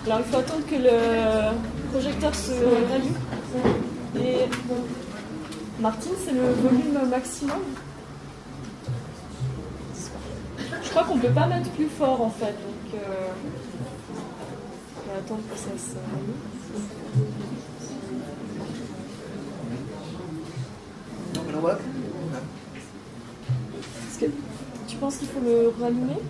Alors, il faut attendre que le projecteur se rallume. Et Martine, c'est le volume maximum. Je crois qu'on ne peut pas mettre plus fort, en fait. Donc, on va attendre que ça se rallume. Est-ce que tu penses qu'il faut le rallumer?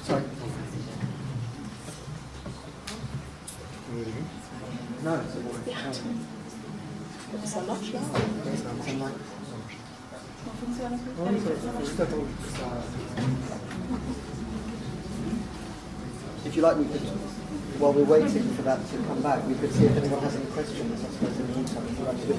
Sorry. No, ça marche là? If you like, we could, while we're waiting for that to come back, we could see if anyone has any questions, I suppose, in the meantime. If you like to do it.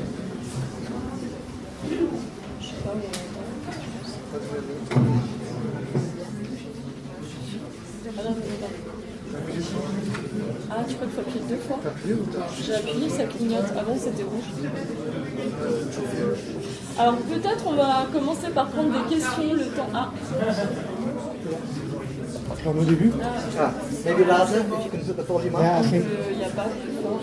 Ah, tu crois qu'il faut appuyer 2 fois? J'ai appuyé, ça clignote. Avant, c'était rouge. Alors, peut-être on va commencer par prendre des questions, le temps. Ah. Au début. Ah, maybe Laza, if you can put the volume up. Yeah, I think. Il n'y a pas plus fort.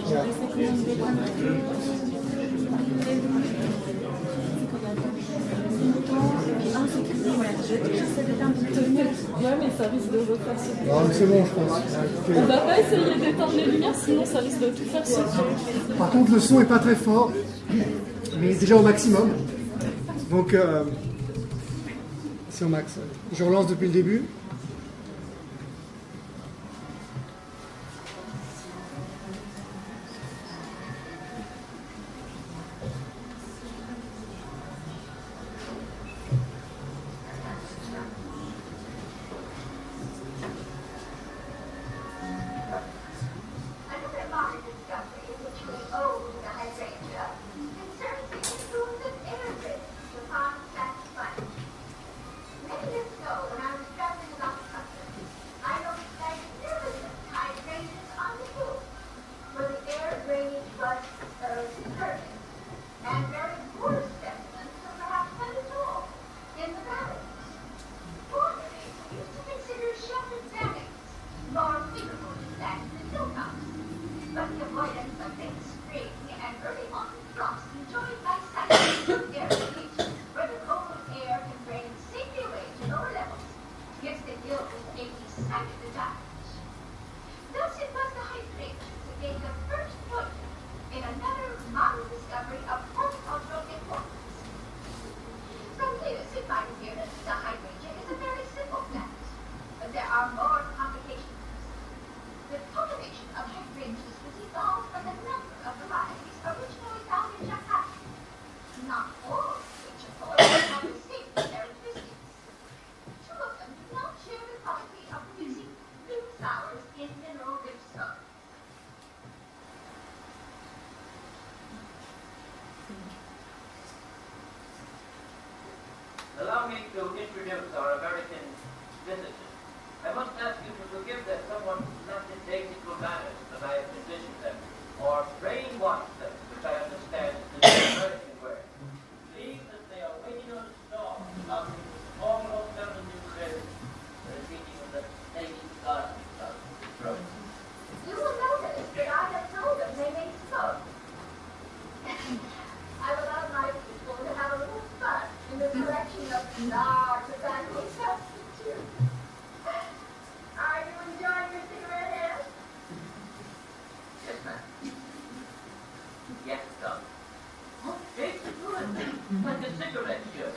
Ouais, mais ça risque de refaire sauter. Non, c'est bon, je pense. On va pas essayer d'éteindre les lumières, sinon ça risque de tout faire sauter. Par contre, le son est pas très fort, mais il est déjà au maximum. Donc, c'est au max. Je relance depuis le début. Yes, sir. It's good. Like a cigarette should.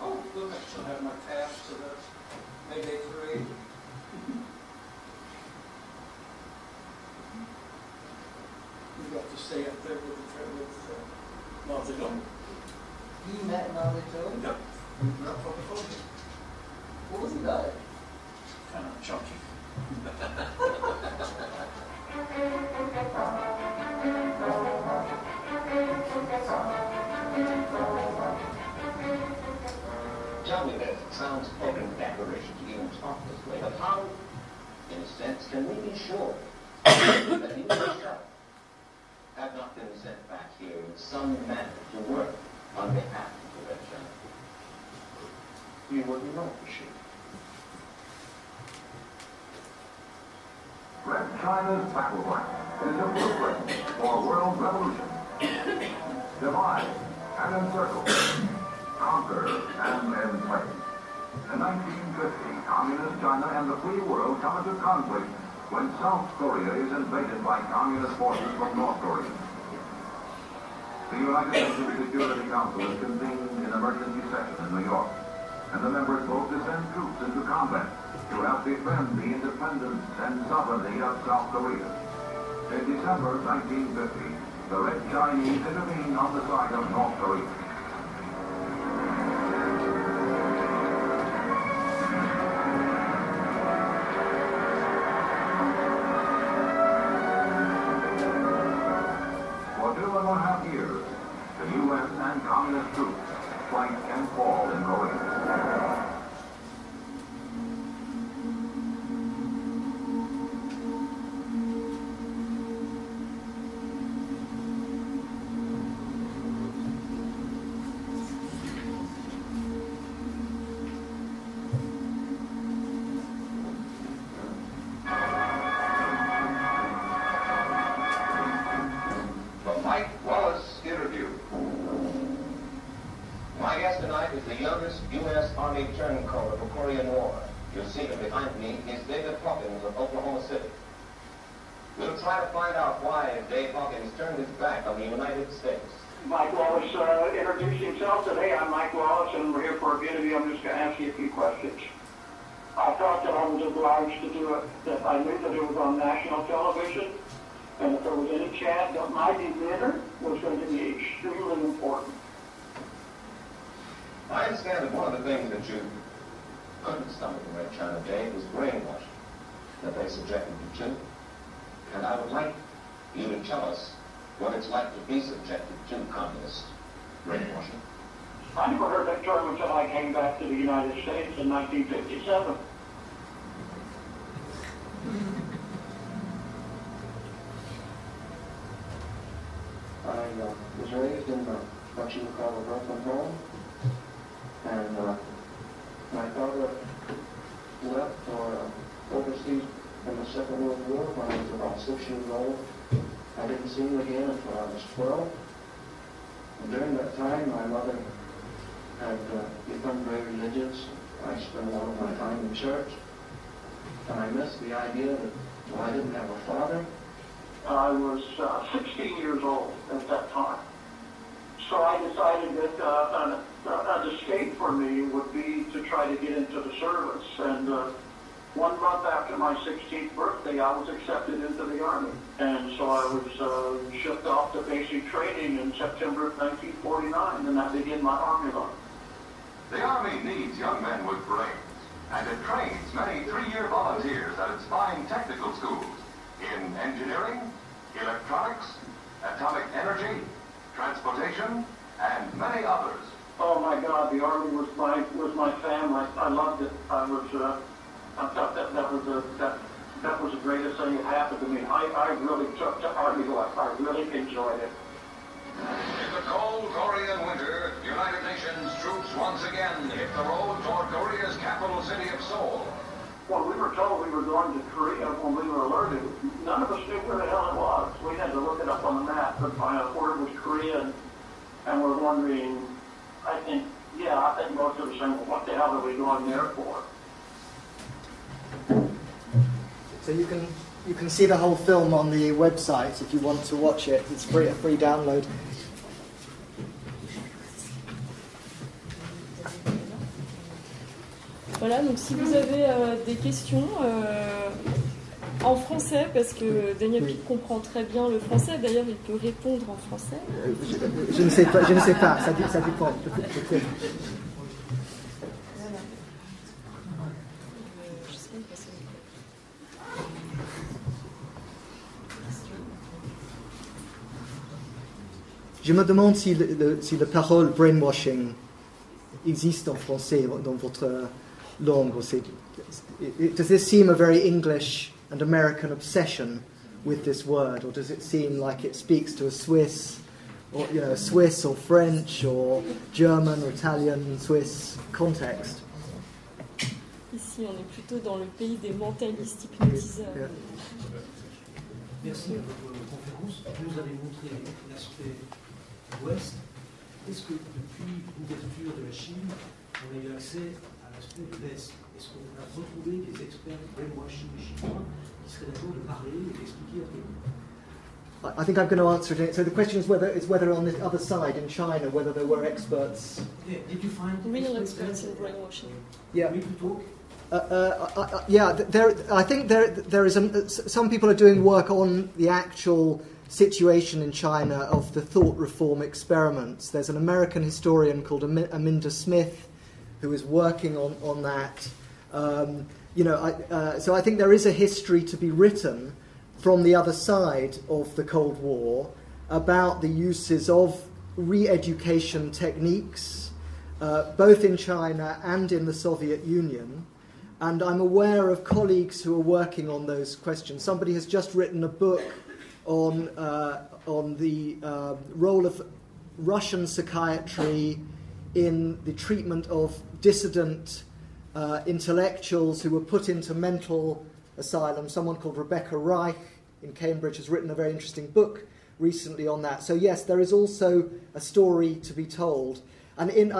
Oh, look, I still have my pass to the Mayday Parade. We got to stay up there with Mao Zedong. You met Mao Zedong? Yep. Not from the podium. What was he like? Kind of chunky. Tell me this, it sounds open declaration to even talk this way, but how, in a sense, can we be sure that you yourself have not been sent back here in some manner to work on behalf of the Red China? You wouldn't know for sure. Red China's battle plan is a blueprint for world revolution. Divide and encircle, conquer and enslave. In 1950, Communist China and the free world come into conflict when South Korea is invaded by Communist forces from North Korea. The United Nations Security Council is convened in emergency session in New York, and the members vote to send troops into combat to help defend the independence and sovereignty of South Korea. In December 1950, the Red Chinese intervened on the side of North Korea. For 2.5 years, the U.S. and Communist troops fight and fall in Korea. The Mike Wallace interview. My guest tonight is the youngest U.S. Army turncoat of the Korean War. You'll see him behind me. He's David Hawkins of Oklahoma City. We'll try to find out why Dave Hawkins turned his back on the United States. Mike Wallace introduced himself today. I'm Mike Wallace, and we're here for a interview. I'm just going to ask you a few questions. I thought that I was obliged to do it, that I knew that it was on national television, and if there was any chance that my demeanor was going to be extremely important. I understand that one of the things that you couldn't stomach in Red China, Dave, was brainwashing that they subjected you to. And I would like you to tell us what it's like to be subjected to communist brainwashing. I never heard that term until I came back to the United States in 1957. I was raised in what you would call a Brooklyn home, and my father left for overseas in the Second World War when I was about 6 years old. I didn't see him again until I was 12. And during that time, my mother had become very religious. I spent a lot of my time in church, and I missed the idea that I didn't have a father. I was 16 years old at that time. So I decided that an escape for me would be to try to get into the service. And 1 month after my 16th birthday, I was accepted into the Army. And so I was shipped off to basic training in September of 1949, and that began my Army life. The Army needs young men with brains, and it trains many 3-year volunteers at its fine technical schools in engineering, electronics, atomic energy, transportation, and many others. Oh my God, the Army was my family. I loved it. I thought that was the greatest thing that happened to me. I really took to Army life. I really enjoyed it. In the cold Korean winter, United Nations troops once again hit the road toward Korea's capital city of Seoul. When we were told we were going to Korea, when we were alerted, none of us knew where the hell it was. We had to look it up on the map, but my word was Korea, and we're wondering, I think most of us saying, well, what the hell are we going there for? So you can see the whole film on the website if you want to watch it. It's free, a free download. Voilà, donc si vous avez des questions en français, parce que Daniel Pic comprend très bien le français, d'ailleurs il peut répondre en français. Je ne sais pas, ça dépend. Je me demande si la parole brainwashing existe en français dans votre langue. Does this seem a very English and American obsession with this word, or does it seem like it speaks to a Swiss, or Swiss or French or German or Italian, Swiss context? Ici, on est plutôt dans le pays des mentalistes hypnotiseurs. Yeah. Merci à votre conférence. Vous nous avez montré l'aspect ouest. Est-ce que depuis l'ouverture de la Chine, on a eu accès à l'aspect de l'Est? Est-ce qu'on a retrouvé des experts brainwashing chinois qui seraient d'accord de parler et d'expliquer à tout le monde? I think I'm going to answer it. So the question is whether on the other side in China, whether there were experts. Yeah. Did you find real experts in brainwashing? Yeah. Ready to talk? I think there is some people are doing work on the actual situation in China of the thought reform experiments. There's an American historian called Aminda Smith who is working on that. So I think there is a history to be written from the other side of the Cold War about the uses of re-education techniques, both in China and in the Soviet Union. And I'm aware of colleagues who are working on those questions. Somebody has just written a book on the role of Russian psychiatry in the treatment of dissident intellectuals who were put into mental asylum. Someone called Rebecca Reich in Cambridge has written a very interesting book recently on that. So yes, there is also a story to be told. And in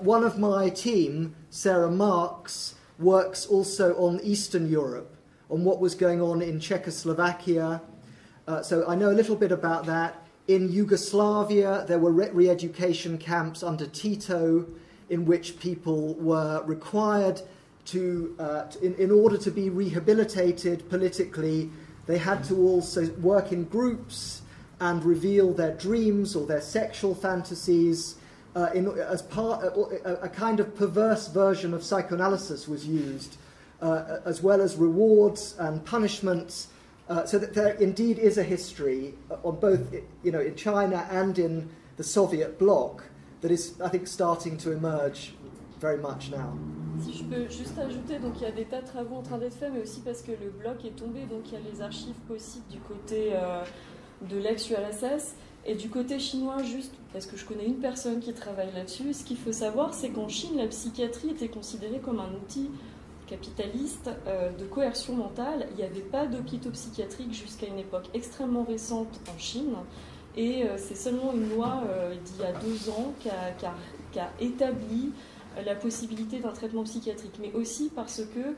one of my team, Sarah Marks, works also on Eastern Europe, on what was going on in Czechoslovakia. So I know a little bit about that. In Yugoslavia, there were re-education camps under Tito in which people were required to, in order to be rehabilitated politically, they had to also work in groups and reveal their dreams or their sexual fantasies. As part, a kind of perverse version of psychoanalysis was used, as well as rewards and punishments. So that there indeed is a history on both, in China and in the Soviet bloc that is, I think, starting to emerge very much now. Si je peux juste ajouter, donc il y a des tas de travaux en train d'être faits, mais aussi parce que le bloc est tombé, donc il y a les archives possibles du côté de l'ex-URSS. Et du côté chinois, juste parce que je connais une personne qui travaille là-dessus, ce qu'il faut savoir, c'est qu'en Chine, la psychiatrie était considérée comme un outil capitaliste de coercion mentale. Il n'y avait pas d'hôpitaux psychiatriques jusqu'à une époque extrêmement récente en Chine. Et c'est seulement une loi d'il y a 2 ans qui a établi la possibilité d'un traitement psychiatrique. Mais aussi parce que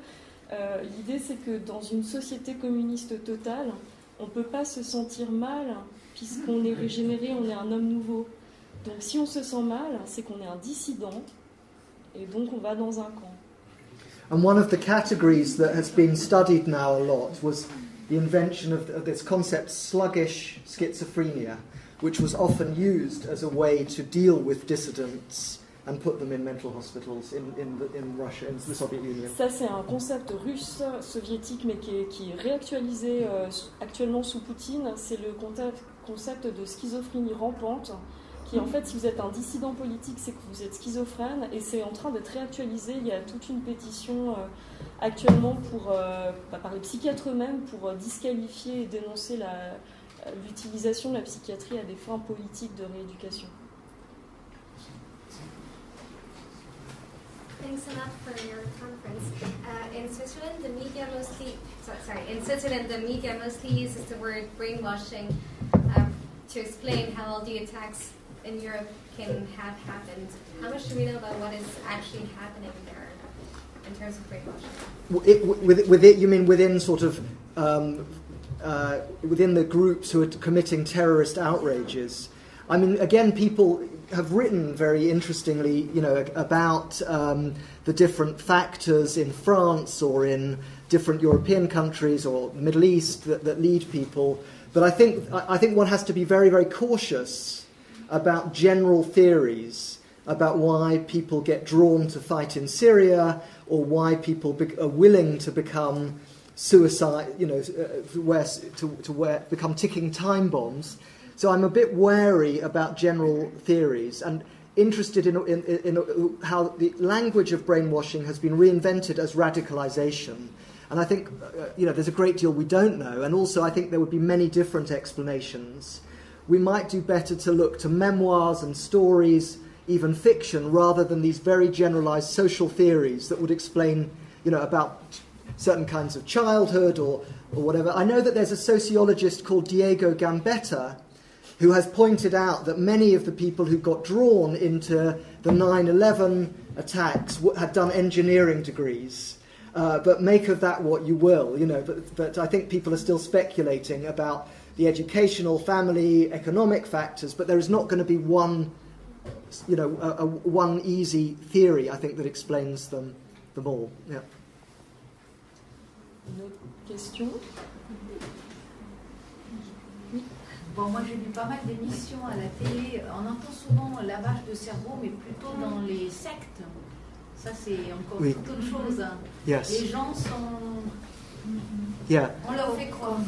l'idée, c'est que dans une société communiste totale, on ne peut pas se sentir mal puisqu'on est régénéré, on est un homme nouveau. Donc si on se sent mal, c'est qu'on est un dissident et donc on va dans un camp. And one of the categories that has been studied now a lot was the invention of this concept sluggish schizophrenia, which was often used as a way to deal with dissidents and put them in mental hospitals in Russia, in the Soviet Union. Ça, c'est un concept russe, soviétique, mais qui est réactualisé actuellement sous Poutine. C'est le concept de schizophrénie rampante, qui en fait, si vous êtes un dissident politique, c'est que vous êtes schizophrène, et c'est en train d'être réactualisé. Il y a toute une pétition actuellement par les psychiatres eux-mêmes pour disqualifier et dénoncer l'utilisation de la psychiatrie à des fins politiques de rééducation. Thanks a lot for your conference. In Switzerland, the media mostly uses the word brainwashing to explain how all the attacks in Europe can have happened. How much do we know about what is actually happening there in terms of brainwashing? With it, you mean within sort of within the groups who are committing terrorist outrages? I mean, again, people have written very interestingly, about the different factors in France or in different European countries or the Middle East that lead people. But I think one has to be very, very cautious about general theories about why people get drawn to fight in Syria or why people are willing to become become ticking time bombs. So I'm a bit wary about general theories and interested in how the language of brainwashing has been reinvented as radicalization. And I think, there's a great deal we don't know. And also I think there would be many different explanations. We might do better to look to memoirs and stories, even fiction, rather than these very generalized social theories that would explain, about certain kinds of childhood or whatever. I know that there's a sociologist called Diego Gambetta who has pointed out that many of the people who got drawn into the 9/11 attacks had done engineering degrees. But make of that what you will, But I think people are still speculating about the educational, family, economic factors. But there is not going to be one, one easy theory, I think, that explains them all. Yeah. Une autre question? Bon, moi j'ai vu pas mal d'émissions à la télé. On entend souvent lavage de cerveau, mais plutôt dans les sectes. Ça, c'est encore toute autre chose. Yes. Les gens sont... Yeah. On leur fait croire.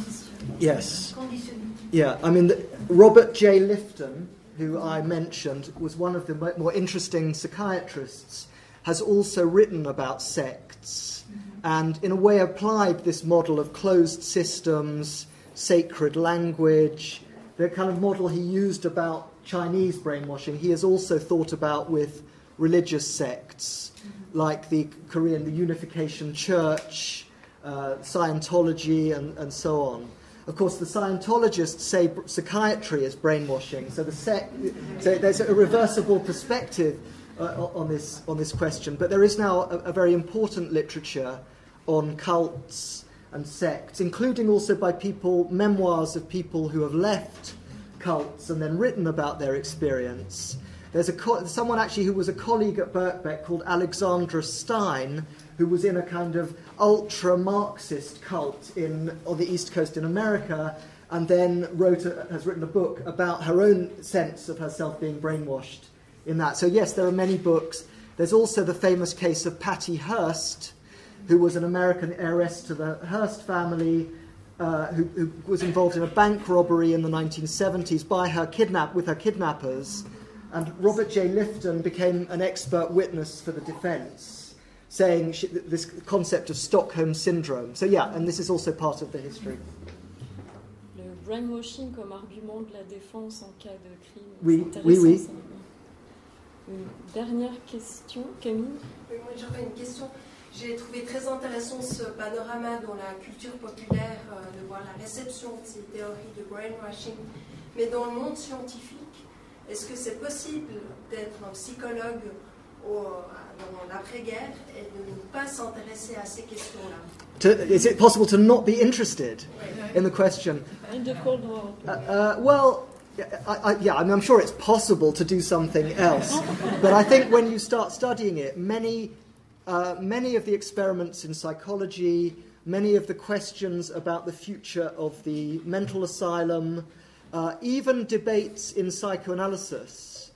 Yes. Conditionné. Yeah, I mean, Robert J. Lifton, who I mentioned, was one of the more interesting psychiatrists, has also written about sects and in a way applied this model of closed systems, sacred language, the kind of model he used about Chinese brainwashing. He has also thought about with religious sects like the Korean, the Unification Church, Scientology, and so on. Of course, the Scientologists say psychiatry is brainwashing, so so there's a reversible perspective on this question. But there is now a very important literature on cults and sects, including also by memoirs of people who have left cults and then written about their experience. There's someone actually who was a colleague at Birkbeck called Alexandra Stein, who was in a kind of ultra-Marxist cult on the East Coast in America, and then has written a book about her own sense of herself being brainwashed in that. So yes, there are many books. There's also the famous case of Patty Hearst, who was an American heiress to the Hearst family, who was involved in a bank robbery in the 1970s with her kidnappers. And Robert J. Lifton became an expert witness for the defense, saying this concept of Stockholm syndrome. So yeah, and this is also part of the history. Le brainwashing comme argument de la défense en cas de crime. Oui. Ça. Une dernière question, Camille. Oui, moi j'aurais une question. J'ai trouvé très intéressant ce panorama dans la culture populaire, de voir la réception de ces théories de brainwashing. Mais dans le monde scientifique, est-ce que c'est possible d'être un psychologue dans l'après-guerre et de ne pas s'intéresser à ces questions-là? Is it possible to not be interested in the question? In the Cold War. Well, I'm sure it's possible to do something else. But I think when you start studying it, many of the experiments in psychology, many of the questions about the future of the mental asylum, even debates in psychoanalysis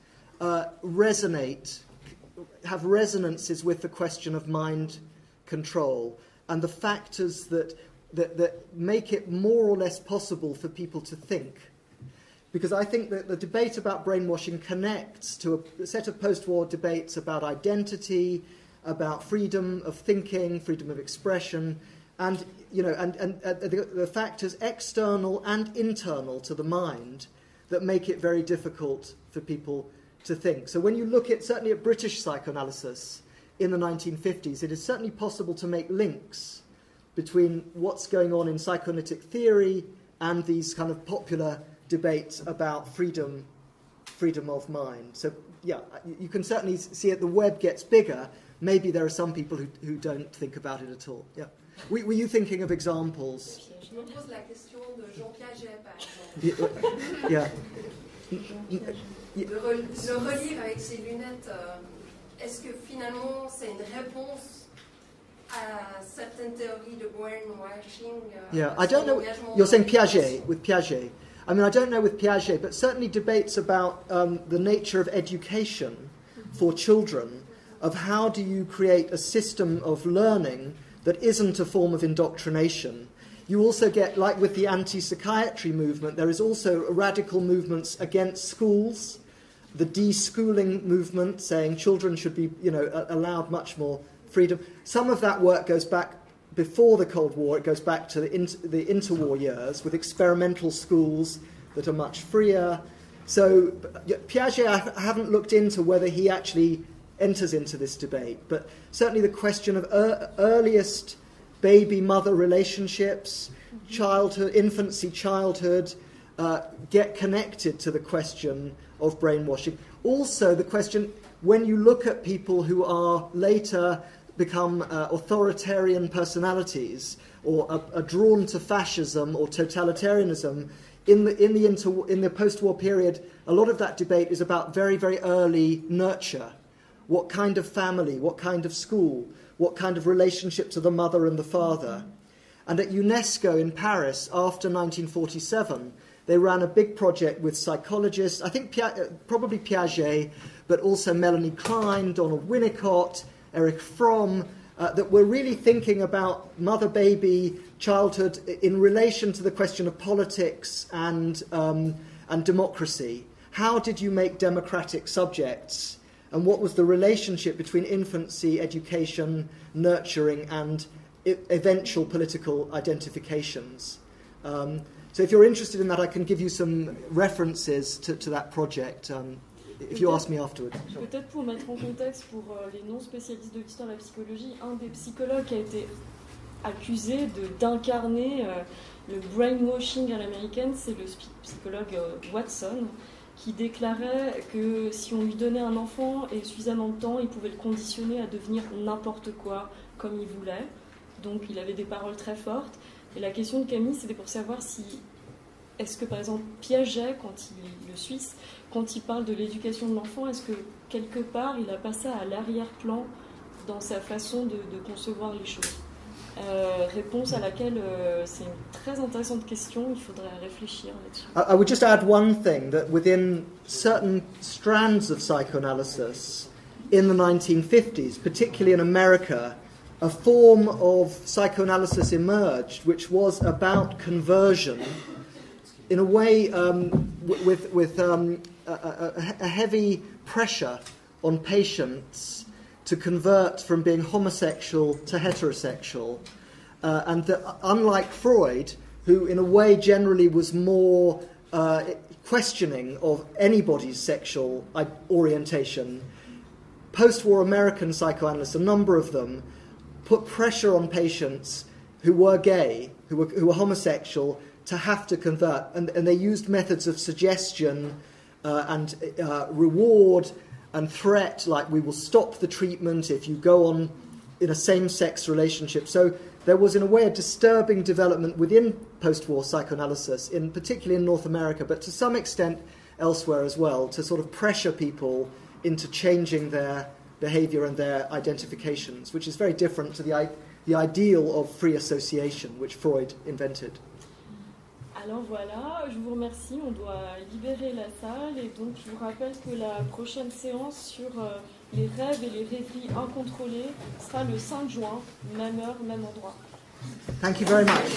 have resonances with the question of mind control and the factors that make it more or less possible for people to think. Because I think that the debate about brainwashing connects to a set of post-war debates about identity, about freedom of thinking, freedom of expression, and the factors external and internal to the mind that make it very difficult for people to think. So when you look certainly at British psychoanalysis in the 1950s, it is certainly possible to make links between what's going on in psychoanalytic theory and these kind of popular debates about freedom of mind. So yeah, you can certainly see it. The web gets bigger, maybe there are some people who don't think about it at all. Yeah. Were you thinking of examples? Je me pose la question de Jean Piaget, par exemple. Yeah. De le relire avec ses lunettes, est-ce que finalement c'est une réponse à certaines théories de brainwashing? Yeah, I don't know. You're saying Piaget, with Piaget. I mean, I don't know with Piaget, but certainly debates about the nature of education for children, of how do you create a system of learning that isn't a form of indoctrination. You also get, like with the anti-psychiatry movement, there is also radical movements against schools, the de-schooling movement, saying children should be, allowed much more freedom. Some of that work goes back before the Cold War. It goes back to the interwar years with experimental schools that are much freer. So Piaget, I haven't looked into whether he actually enters into this debate, but certainly the question of earliest baby-mother relationships, childhood, infancy, childhood, get connected to the question of brainwashing. Also the question, when you look at people who are later become authoritarian personalities or are drawn to fascism or totalitarianism, in the post-war period, a lot of that debate is about very, very early nurture. What kind of family, what kind of school, what kind of relationship to the mother and the father. And at UNESCO in Paris, after 1947, they ran a big project with psychologists, I think probably Piaget, but also Melanie Klein, Donald Winnicott, Erich Fromm, that were really thinking about mother-baby childhood in relation to the question of politics and democracy. How did you make democratic subjects? And what was the relationship between infancy, education, nurturing, and eventual political identifications? So if you're interested in that, I can give you some references to that project. If you ask me afterwards. Peut-être pour mettre en contexte pour les non-spécialistes de l'histoire de la psychologie, un des psychologues qui a été accusé d'incarner le brainwashing à l'américaine, c'est le psychologue Watson, qui déclarait que si on lui donnait un enfant et suffisamment de temps, il pouvait le conditionner à devenir n'importe quoi comme il voulait. Donc il avait des paroles très fortes. Et la question de Camille, c'était pour savoir si... Est-ce que, par exemple, Piaget, le Suisse, quand il parle de l'éducation de l'enfant, est-ce que, quelque part, il n'a pas ça à l'arrière-plan dans sa façon de concevoir les choses? Réponse à laquelle c'est une très intéressante question, il faudrait réfléchir là-dessus. I would just add one thing, that within certain strands of psychoanalysis in the 1950s, particularly in America, a form of psychoanalysis emerged which was about conversion in a way with a heavy pressure on patients to convert from being homosexual to heterosexual. And that, unlike Freud, who in a way generally was more questioning of anybody's sexual orientation, post-war American psychoanalysts, a number of them, put pressure on patients who were gay, who were homosexual, to have to convert. And they used methods of suggestion and reward and threat, like we will stop the treatment if you go on in a same-sex relationship. So there was, in a way, a disturbing development within post-war psychoanalysis, particularly in North America, but to some extent elsewhere as well, to sort of pressure people into changing their behavior and their identifications, which is very different to the ideal of free association, which Freud invented. Alors voilà, je vous remercie, on doit libérer la salle et donc je vous rappelle que la prochaine séance sur les rêves et les rêveries incontrôlées sera le 5 juin, même heure, même endroit. Thank you very much.